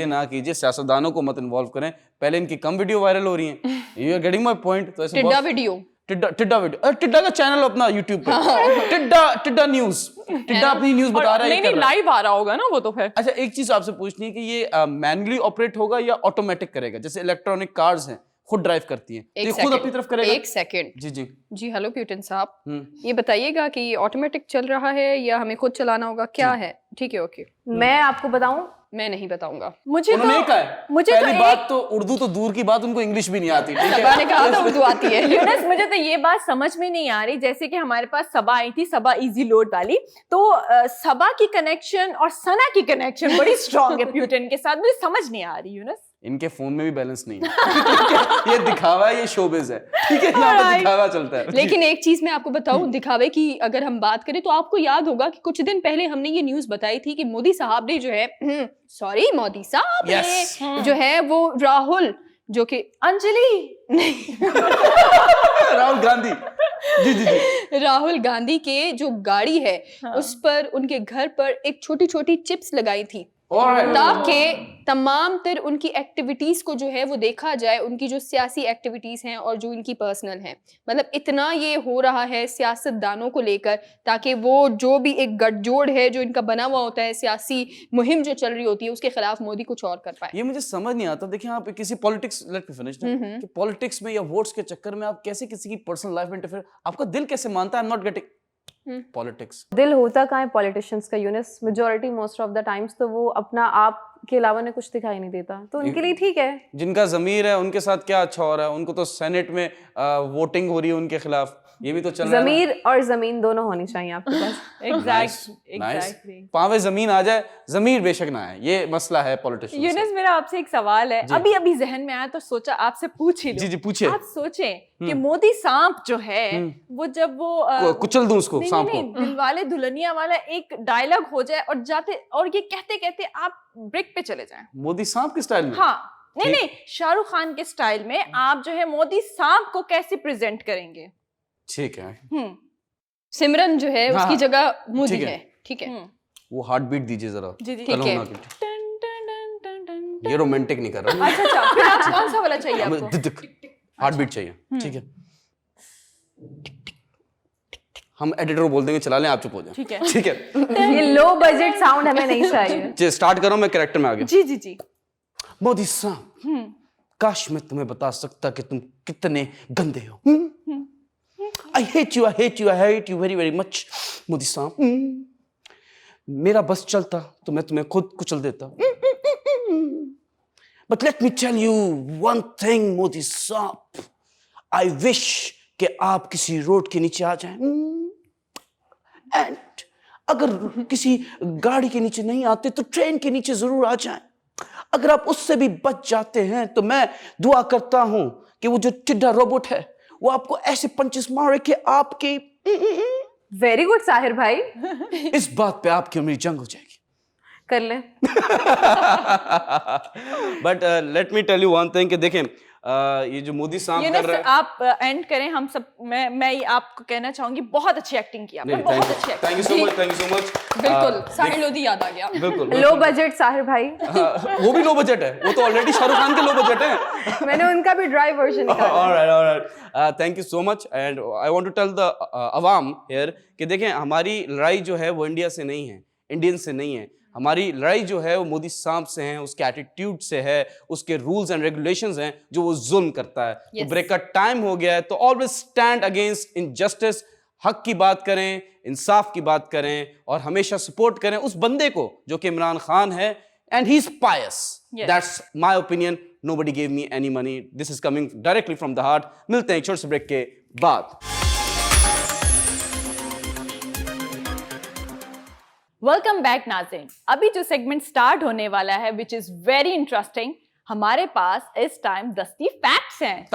S5: ना कीजिए, सियासतदानों को मत इन्वॉल्व करें। पहले इनकी कम वीडियो वायरल हो रही हैं, you are getting my point. तो
S2: टिड्डा वीडियो,
S5: टिड्डा का चैनल अपना YouTube पे, टिड्डा न्यूज़, टिड्डा अपनी न्यूज़ बता रहा है।
S3: नहीं लाइव आ रहा होगा ना वो तो फिर।
S5: अच्छा, एक चीज आपसे पूछनी है कि ये मैनुअली ऑपरेट होगा या ऑटोमेटिक करेगा? जैसे इलेक्ट्रॉनिक कार्स हैं, खुद ड्राइव करती हैं, तो ये खुद अपनी तरफ करेगा?
S2: एक सेकंड जी। हेलो प्यूटन साहब, ये बताइएगा कि ये ऑटोमेटिक चल रहा है या हमें खुद चलाना होगा, क्या है? ठीक है, ओके।
S4: मैं आपको बताऊं,
S2: मैं नहीं बताऊंगा।
S1: मुझे
S5: उन्होंने
S1: तो
S5: कहा है,
S1: मुझे
S5: पहली
S1: तो
S5: बात तो उर्दू तो दूर की बात, उनको इंग्लिश भी नहीं आती, ठीक है?
S2: सबा ने कहा था उर्दू आती है।
S1: यूनस, मुझे तो ये बात समझ में नहीं आ रही, जैसे कि हमारे पास सबा आई थी, सबा इजी लोड वाली, तो सबा की कनेक्शन और सना की कनेक्शन बड़ी स्ट्रांग है प्यूटन के साथ, मुझे समझ नहीं आ रही यूनस।
S5: इनके फोन में भी बैलेंस नहीं है। ये दिखावा है, ये शोबिज है, ठीक है, यहाँ पे दिखावा चलता है।
S2: लेकिन एक चीज मैं आपको बताऊं, दिखावे की अगर हम बात करें तो आपको याद होगा कि कुछ दिन पहले हमने ये न्यूज बताई थी कि मोदी साहब ने जो है सॉरी मोदी साहब ने जो है वो राहुल जो कि
S1: अंजलि
S5: राहुल गांधी, जी जी जी,
S2: राहुल गांधी के जो गाड़ी है उस पर उनके घर पर एक छोटी छोटी चिप्स लगाई थी ताकि तमाम तर उनकी एक्टिविटीज को जो है वो देखा जाए, उनकी जो सियासी एक्टिविटीज हैं और जो इनकी पर्सनल हैं। मतलब इतना ये हो रहा है सियासतदानों को लेकर, ताकि वो जो भी एक गठजोड़ है जो इनका बना हुआ होता है, सियासी मुहिम जो चल रही होती है, उसके खिलाफ मोदी कुछ और कर पाए।
S5: ये मुझे समझ नहीं आता। देखिए आप किसी पॉलिटिक्स, लेट मी फिनिश, कि पॉलिटिक्स में या वोट्स के चक्कर में आप कैसे किसी की पर्सनल लाइफ में इंटरफेयर, आपका दिल कैसे मानता है? I am not getting politics.
S4: दिल होता कहाँ है पॉलिटिशियंस का Younus, majority most of the times तो वो अपना आप के अलावा ने कुछ दिखाई नहीं देता, तो उनके लिए ठीक है।
S5: जिनका ज़मीर है उनके साथ क्या अच्छा हो रहा है? उनको तो सेनेट में वोटिंग हो रही है उनके खिलाफ, ये भी तो चल रहा है।
S4: ज़मीर और ज़मीन दोनों होनी चाहिए आपके पास।
S1: एग्जैक्टली।
S5: पावे जमीन आ जाए, जमीर बेशक ना है, ये मसला है पॉलिटिशियन।
S1: यूनस, मेरा आपसे एक सवाल है, अभी अभी जहन में आया तो सोचा आपसे पूछ ही लूं।
S5: जी जी पूछिए।
S1: आप सोचें कि मोदी सांप जो है वो जब वो
S5: कुचल दूं उसको, सांप को।
S1: दिलवाले दुल्हनिया वाला एक डायलॉग हो जाए और जाते और ये कहते कहते आप ब्रेक पे चले जाएं।
S5: मोदी सांप के स्टाइल में?
S1: हाँ, नहीं, शाहरुख खान के स्टाइल में आप जो है मोदी सांप को कैसे प्रेजेंट करेंगे?
S5: ठीक है।
S2: सिमरन जो है उसकी जगह मोदी
S5: ठीक है।
S2: है, ठीक है।
S5: वो हार्ट बीट दीजिए जरा।
S1: जी जी,
S2: ठीक है।
S5: ये रोमांटिक नहीं कर रहा।
S1: अच्छा, फिर आप कौन सा वाला चाहिए आपको?
S5: हार्ट बीट चाहिए, ठीक है। हम एडिटर को बोल देंगे चला लें, आप चुप हो जाए,
S1: ठीक है,
S5: ठीक है।
S4: ये लो बजट साउंड हमें नहीं चाहिए।
S5: स्टार्ट करो, मैं कैरेक्टर में आ गया।
S1: जी जी जी।
S5: मोदी साहब, काश मैं तुम्हें बता सकता कि तुम कितने गंदे हो। I hate you, I hate you, I hate you very, very much, Modi साहब। मेरा बस चलता तो मैं तुम्हें खुद कुचल देता। But let me tell you one thing, Modi साहब, I wish कि आप किसी रोड के नीचे आ जाएं। And अगर किसी गाड़ी के नीचे नहीं आते तो ट्रेन के नीचे जरूर आ जाएं। अगर आप उससे भी बच जाते हैं तो मैं दुआ करता हूं कि वो जो टिड्डा रोबोट है वो आपको ऐसे पंचेस मारे कि आपकी
S4: वेरी गुड साहिर भाई,
S5: इस बात पे आपकी और मेरी जंग हो जाएगी।
S4: कर लें।
S5: But let me tell you one thing कि देखें ये जो मोदी साहब कर रहे हैं,
S1: आप एंड करें, हम सब मैं ये आपको कहना चाहूंगी, बहुत अच्छी एक्टिंग की आपने, बहुत अच्छी acting.
S5: Thank you so much, thank you so much.
S2: बिल्कुल, साहिर लोधी याद आ गया।
S5: बिल्कुल
S4: लो बजट साहिर भाई।
S5: वो भी लो बजट है, वो तो ऑलरेडी शाहरुख खान के लो बजट है।
S4: मैंने उनका भी ड्राई वर्जन निकाला।
S5: Alright, thank you so much. And I want to tell the अवाम हियर कि देखें हमारी लड़ाई जो है वो इंडिया से नहीं है, इंडियन से नहीं है। हमारी लड़ाई जो है वो मोदी सांप से है, उसके एटीट्यूड से है, उसके रूल्स एंड रेगुलेशंस हैं जो वो जुल्म करता है। तो ब्रेक का टाइम हो गया है, तो ऑलवेज स्टैंड अगेंस्ट इनजस्टिस, हक की बात करें, इंसाफ की बात करें और हमेशा सपोर्ट करें उस बंदे को जो कि इमरान खान है। And he is pious, that's my opinion. Nobody give me any money, this is coming directly from the heart. मिलते हैं एक छोटे से ब्रेक के बाद।
S1: वेलकम बैक नाज़रीन। अभी जो सेगमेंट स्टार्ट होने वाला है विच इज वेरी इंटरेस्टिंग, हमारे पास इस टाइम दस्ती फैक्ट्स हैं।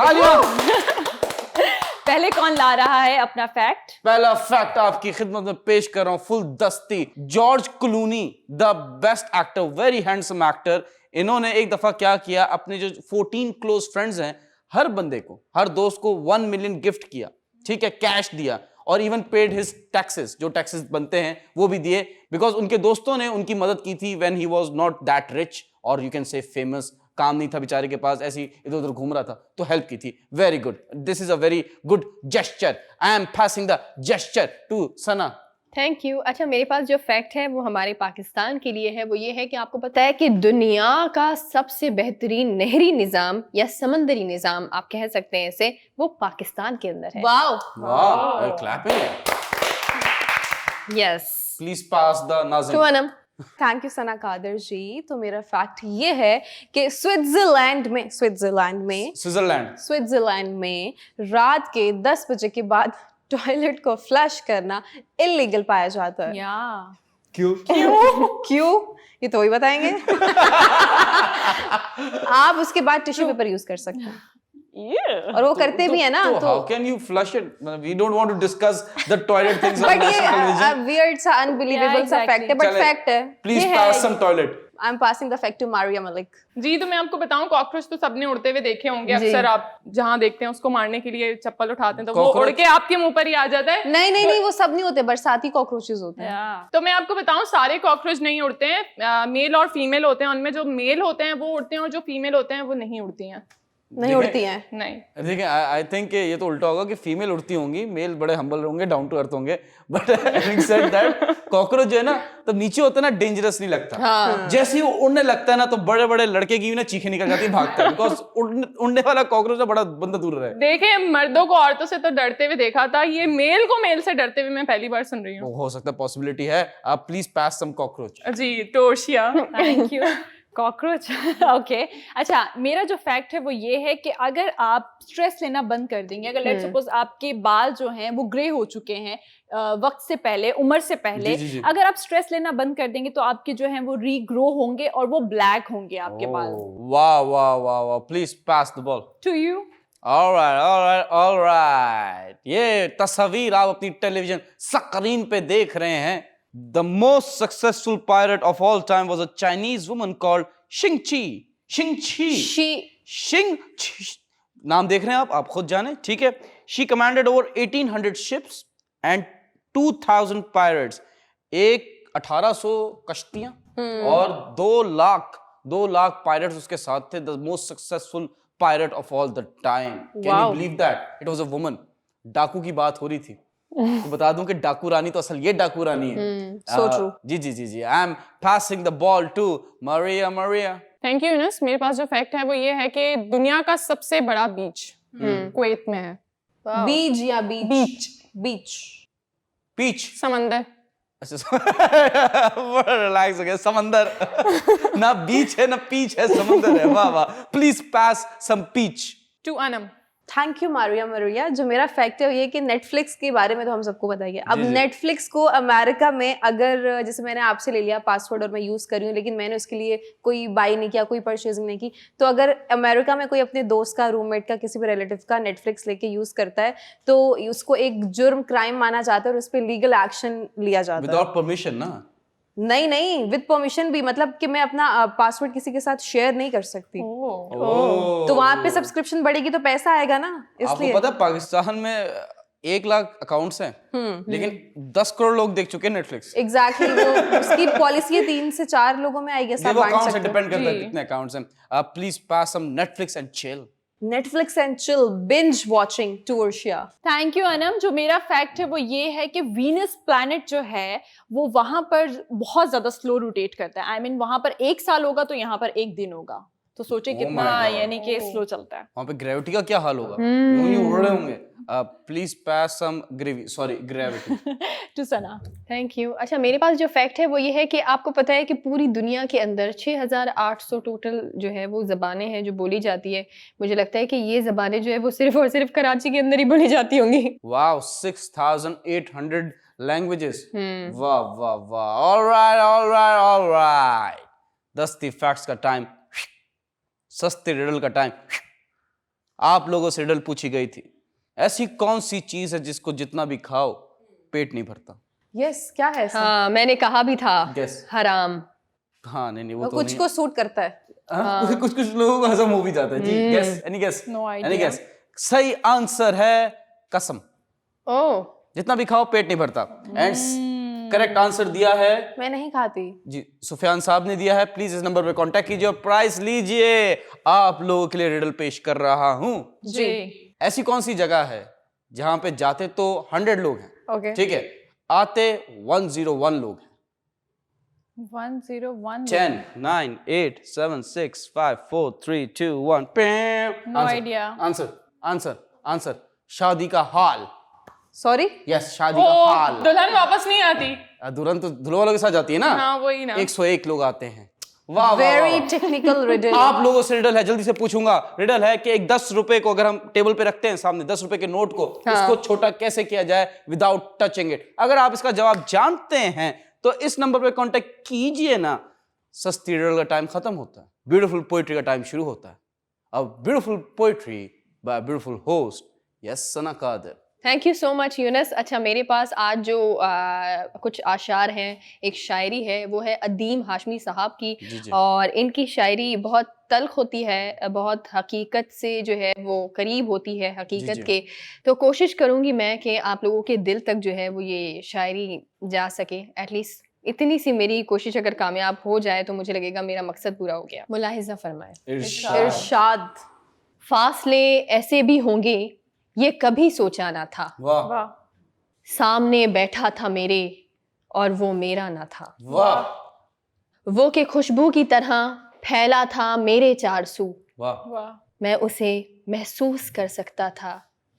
S1: पहले कौन ला रहा है अपना फैक्ट?
S5: पहला फैक्ट आपकी खिदमत में पेश कर रहा हूं, फुल दस्ती। George Clooney, the best actor, very handsome actor, इन्होंने एक दफा क्या किया, अपने जो 14 क्लोज फ्रेंड्स हैं, हर बंदे को, हर दोस्त को 1 मिलियन गिफ्ट किया, ठीक है, कैश दिया, और इवन पेड हिज टैक्सेस, जो टैक्सेस बनते हैं वो भी दिए, बिकॉज उनके दोस्तों ने उनकी मदद की थी when he was not that rich और यू कैन से फेमस। काम नहीं था बेचारे के पास, ऐसी इधर उधर घूम रहा था, तो हेल्प की थी। Very good, this is a very good gesture. I am passing the gesture to Sana.
S2: Thank you. अच्छा, मेरे पास जो फैक्ट है वो हमारे पाकिस्तान के लिए है। वो ये है कि आपको पता है कि दुनिया का सबसे बेहतरीन नहरी निज़ाम या समंदरी निज़ाम आप कह सकते हैं इसे, वो पाकिस्तान के अंदर है।
S5: वाह, clapping.
S2: Yes,
S5: please pass the Nazim.
S2: To Anam.
S4: Thank you Sana Qadir ji. तो मेरा फैक्ट ये है कि स्विट्जरलैंड में रात के 10 बजे के बाद टॉयलेट को फ्लश करना इलीगल पाया जाता है। क्यों ये तो वही बताएंगे। आप उसके बाद टिश्यू पेपर यूज कर सकते हैं। और वो करते भी है ना।
S5: तो how can you flush it? We don't want to discuss the toilet things on national television.
S4: Weird सा unbelievable सा fact है, but fact है।
S5: Please pass some toilet.
S4: I'm passing the fact to Maria Malik.
S3: जी, तो मैं आपको बताऊं, cockroach तो सबने उड़ते हुए देखे होंगे। अक्सर आप जहाँ देखते हैं उसको मारने के लिए चप्पल उठाते हैं तो वो उड़ के आपके मुंह पर ही आ जाता है।
S4: नहीं, वो सब नहीं होते, बरसाती कॉकरोचेस होते हैं।
S3: तो मैं आपको बताऊं, सारे कॉकरोच नहीं उड़ते हैं। मेल और फीमेल होते हैं, उनमें जो मेल होते हैं वो उड़ते हैं और जो फीमेल होते हैं वो नहीं उड़ती हैं।
S4: नहीं उड़ती हैं।
S3: नहीं,
S5: देखिए आई थिंक ये तो उल्टा होगा कि फीमेल उड़ती होंगी, मेल बड़े हम्बल होंगे, डाउन टू अर्थ होंगे। But having said that, cockroach जो है ना तो नीचे होता है ना, डेंजरस नहीं लगता। हाँ। जैसे ही वो उड़ने लगता है ना तो बड़े बड़े लड़के की भी ना चीखें निकल जाती है, भागते हैं। बिकॉज उड़ने वाला कॉकरोच ना बड़ा बंदा दूर रहे।
S3: देखिए, मर्दों को औरतों से तो डरते हुए देखा था, ये मेल को मेल से डरते हुए मैं पहली बार सुन रही हूँ।
S5: हो सकता है, पॉसिबिलिटी है। आप प्लीज पास सम कॉकरोच।
S3: जी, Toshia.
S1: Thank you. Cockroach. Okay, अच्छा, मेरा जो फैक्ट है वो ये है कि अगर आप स्ट्रेस लेना बंद कर देंगे, अगर लेट्स सपोज आपके बाल जो हैं वो ग्रे हो चुके हैं वक्त से पहले, उम्र से पहले, जी। अगर आप स्ट्रेस लेना बंद कर देंगे तो आपके जो हैं वो रीग्रो होंगे और वो ब्लैक होंगे आपके बाल।
S5: वाह वाह वाह वाह, please pass the ball
S1: to you.
S5: Alright. ये तस्वीर आप अपनी टेलीविजन स्क्रीन पे देख रहे हैं। The most successful pirate of all time was a Chinese woman called Xing Qi. नाम देख रहे हैं आप खुद जाने, ठीक है। She commanded over 1800 ships and 2000 pirates. 1800 कश्तियां और 2 लाख pirates उसके साथ थे। The most successful pirate of all the time. Can you believe that? It was a woman. डाकू की बात हो रही थी। तो बता दूं कि डाकू रानी तो असल ये डाकू रानी है।
S4: So true.
S5: जी। I am passing the ball to Maria.
S3: Thank you Younus. मेरे पास जो फैक्ट है वो ये है कि दुनिया का सबसे बड़ा बीच कुवैत में है।
S4: बीच या बीच
S3: समंदर।
S5: अच्छा, रिलैक्स हो गया। समंदर ना बीच है ना पीच है, समंदर है। वाह वाह, please pass some peach
S3: to Anam.
S4: Thank you Maria. जो मेरा फैक्ट है ये कि नेटफ्लिक्स के बारे में तो हम सबको बताइए। अब नेटफ्लिक्स को अमेरिका में, अगर जैसे मैंने आपसे ले लिया पासवर्ड और मैं यूज़ कर रही हूँ, लेकिन मैंने उसके लिए कोई बाई नहीं किया, कोई परचेजिंग नहीं की, तो अगर अमेरिका में कोई अपने दोस्त का, रूममेट का, किसी भी रिलेटिव का नेटफ्लिक्स लेके यूज़ करता है तो उसको एक जुर्म, क्राइम माना जाता है और उस पर लीगल एक्शन लिया जाता है।
S5: विदाउट परमिशन ना?
S4: नहीं, विद परमिशन भी। मतलब कि मैं अपना पासवर्ड किसी के साथ शेयर नहीं कर सकती। तो वहां पे सब्सक्रिप्शन बढ़ेगी तो पैसा आएगा ना, इसलिए।
S5: आपको पता है पाकिस्तान में 1 लाख अकाउंट्स हैं, लेकिन 10 करोड़ लोग देख चुके हैं नेटफ्लिक्स।
S4: एग्जैक्टली, वो उसकी पॉलिसी है 3 से 4 लोगों में आएगी।
S5: सब अकाउंट से डिपेंड करता है कितने अकाउंट्स हैं। Please pass some Netflix and chill.
S4: Netflix and chill, binge watching to Urshia.
S1: Thank you Anam. जो मेरा फैक्ट है वो ये है कि वीनस प्लैनेट जो है वो वहां पर बहुत ज्यादा स्लो रोटेट करता है। I mean, वहां पर 1 साल होगा तो यहाँ पर 1 दिन होगा। तो सोचे कितना यानी कि स्लो चलता है।
S5: वहाँ पे ग्रेविटी का क्या हाल होगा? यूं उड़ रहे होंगे। Please pass some gravity
S1: to Sana.
S2: Thank you. अच्छा, मेरे पास जो फैक्ट है वो ये है कि आपको पता है कि पूरी दुनिया के अंदर 6800 टोटल जो है वो ज़बानें हैं जो बोली जाती है। मुझे लगता है कि ये ज़बानें जो है वो सिर्फ और सिर्फ कराची के अंदर ही बोली जाती होंगी।
S5: Wow, 6800 languages. वाह वाह वाह। ऑलराइट। दस्ती फैक्ट्स का टाइम, सस्ते रिडल का टाइम। आप लोगों से रिडल पूछी गई थी, ऐसी कौन सी चीज है जिसको जितना भी खाओ पेट नहीं भरता?
S4: यस, क्या है ऐसा?
S2: हाँ, मैंने कहा भी था।
S5: Guess.
S2: हराम।
S5: हाँ, नहीं वो तो
S4: कुछ
S5: नहीं।
S4: को सूट करता है।
S5: कुछ लोगों को हजम हो भी जाता है जी। Guess, any guess?
S1: No
S5: any
S1: idea.
S5: Guess? सही आंसर है कसम।
S2: ओह,
S5: जितना भी खाओ पेट नहीं भरता। एंड करेक्ट आंसर दिया है,
S4: मैं नहीं खाती
S5: जी, सुफियान साहब ने दिया है। प्लीज इस नंबर पे कांटेक्ट कीजिए और प्राइस लीजिए। आप लोगों के लिए रिडल पेश कर रहा हूं
S1: जी।
S5: ऐसी कौन सी जगह है जहां पे जाते तो 100 लोग हैं,
S4: ओके,
S5: ठीक है, आते 101 लोग हैं?
S1: 101।
S5: 10 9 8 7 6 5 4 3 2 1।
S1: No idea.
S5: आंसर। शादी का हॉल।
S4: सॉरी,
S5: यस, शादी का हाल।
S3: दुल्हन वापस नहीं आती।
S5: दुल्हन तो दुल्हन वालों के साथ जाती है ना।
S3: हाँ वही ना।
S5: 101 लोग आते हैं। वाह,
S4: वेरी टेक्निकल रिडल।
S5: आप लोगों से रिडल है, जल्दी से पूछूंगा। रिडल है कि एक 10 रुपए को अगर हम टेबल पे रखते हैं सामने, 10 रुपए के नोट को, इसको छोटा कैसे किया जाए विदाउट टचिंग इट। अगर आप इसका जवाब जानते हैं तो इस नंबर पे कांटेक्ट कीजिए ना। सस्ती रिडल का टाइम खत्म होता है, ब्यूटीफुल पोइट्री का टाइम शुरू होता है। अब beautiful poetry by beautiful host, yes Sana Qadir.
S2: Thank you so much Younus. अच्छा, मेरे पास आज जो कुछ आशार हैं, एक शायरी है, वो है अदीम हाशमी साहब की।
S5: जी।
S2: और इनकी शायरी बहुत तल्ख होती है, बहुत हकीकत से जो है वो करीब होती है हकीकत के। तो कोशिश करूँगी मैं कि आप लोगों के दिल तक जो है वो ये शायरी जा सके। एटलीस्ट इतनी सी मेरी कोशिश अगर कामयाब हो जाए तो मुझे लगेगा मेरा मकसद पूरा हो गया। मुलाहिजा फरमाए।
S4: इरशाद।
S2: फासले ऐसे भी होंगे ये कभी सोचा ना था,
S5: वाह
S2: सामने बैठा था मेरे और वो मेरा ना था।
S5: वाह
S2: वो के खुशबू की तरह फैला था मेरे चार सू,
S5: वाह
S2: मैं उसे महसूस कर सकता था,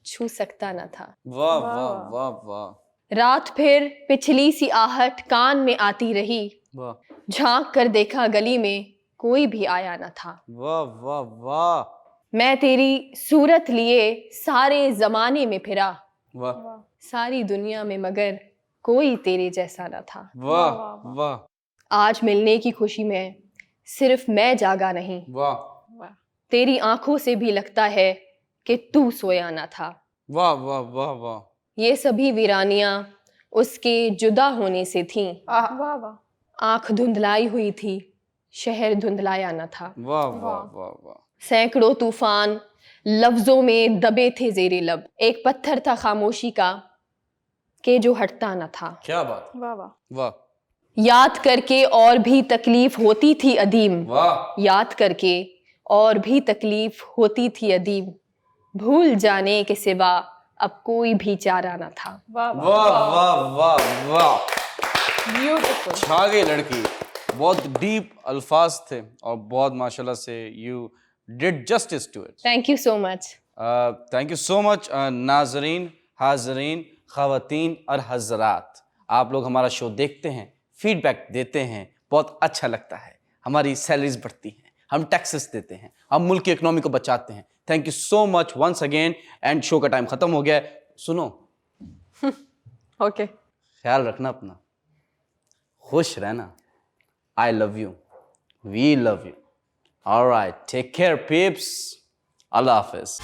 S2: छू सकता ना था।
S5: वाह वाह वाह वाह
S2: रात फिर पिछली सी आहट कान में आती रही,
S5: वाह
S2: झांक कर देखा गली में कोई भी आया ना था।
S5: वाह वाह वाह
S2: मैं तेरी सूरत लिए सारे जमाने में फिरा,
S5: वाह
S2: सारी दुनिया में मगर कोई तेरे जैसा ना था।
S5: वाह वाह
S2: आज मिलने की खुशी में सिर्फ मैं जागा नहीं,
S5: वाह
S2: तेरी आंखों से भी लगता है कि तू सोया ना था।
S5: वाह वाह वाह वाह
S2: ये सभी वीरानियां उसके जुदा होने से थीं, आंख धुंधलाई हुई थी, शहर धुंधलाया न था।
S5: वाह वाह वाह वाह
S2: सैकड़ों तूफान लफ्जों में दबे थे जेरे लब, एक पत्थर था खामोशी का के जो हटता न था।
S5: क्या बात।
S1: वाह वाह
S5: वाह
S2: याद करके और भी तकलीफ होती थी अदीम,
S5: वाह
S2: याद करके और भी तकलीफ होती थी अदीम, भूल जाने के सिवा अब कोई भी चारा न था।
S5: वाह वाह वाह वाह
S1: ब्यूटीफुल।
S5: छा गई लड़की। बहुत डीप अल्फाज थे और बहुत माशाल्लाह से you did justice to it.
S2: Thank you so much.
S5: Thank you so much नाजरीन, हाजरीन, ख़वातीन और हजरात, आप लोग हमारा शो देखते हैं, फीडबैक देते हैं, बहुत अच्छा लगता है, हमारी सैलरीज बढ़ती हैं, हम टैक्सेस देते हैं, हम मुल्क की इकोनॉमी को बचाते हैं। Thank you so much once again. And show का टाइम ख़त्म हो गया है। सुनो
S1: ओके,
S5: ख्याल रखना अपना, खुश रहना। I love you. We love you. All right. Take care, peeps. Allah Hafiz.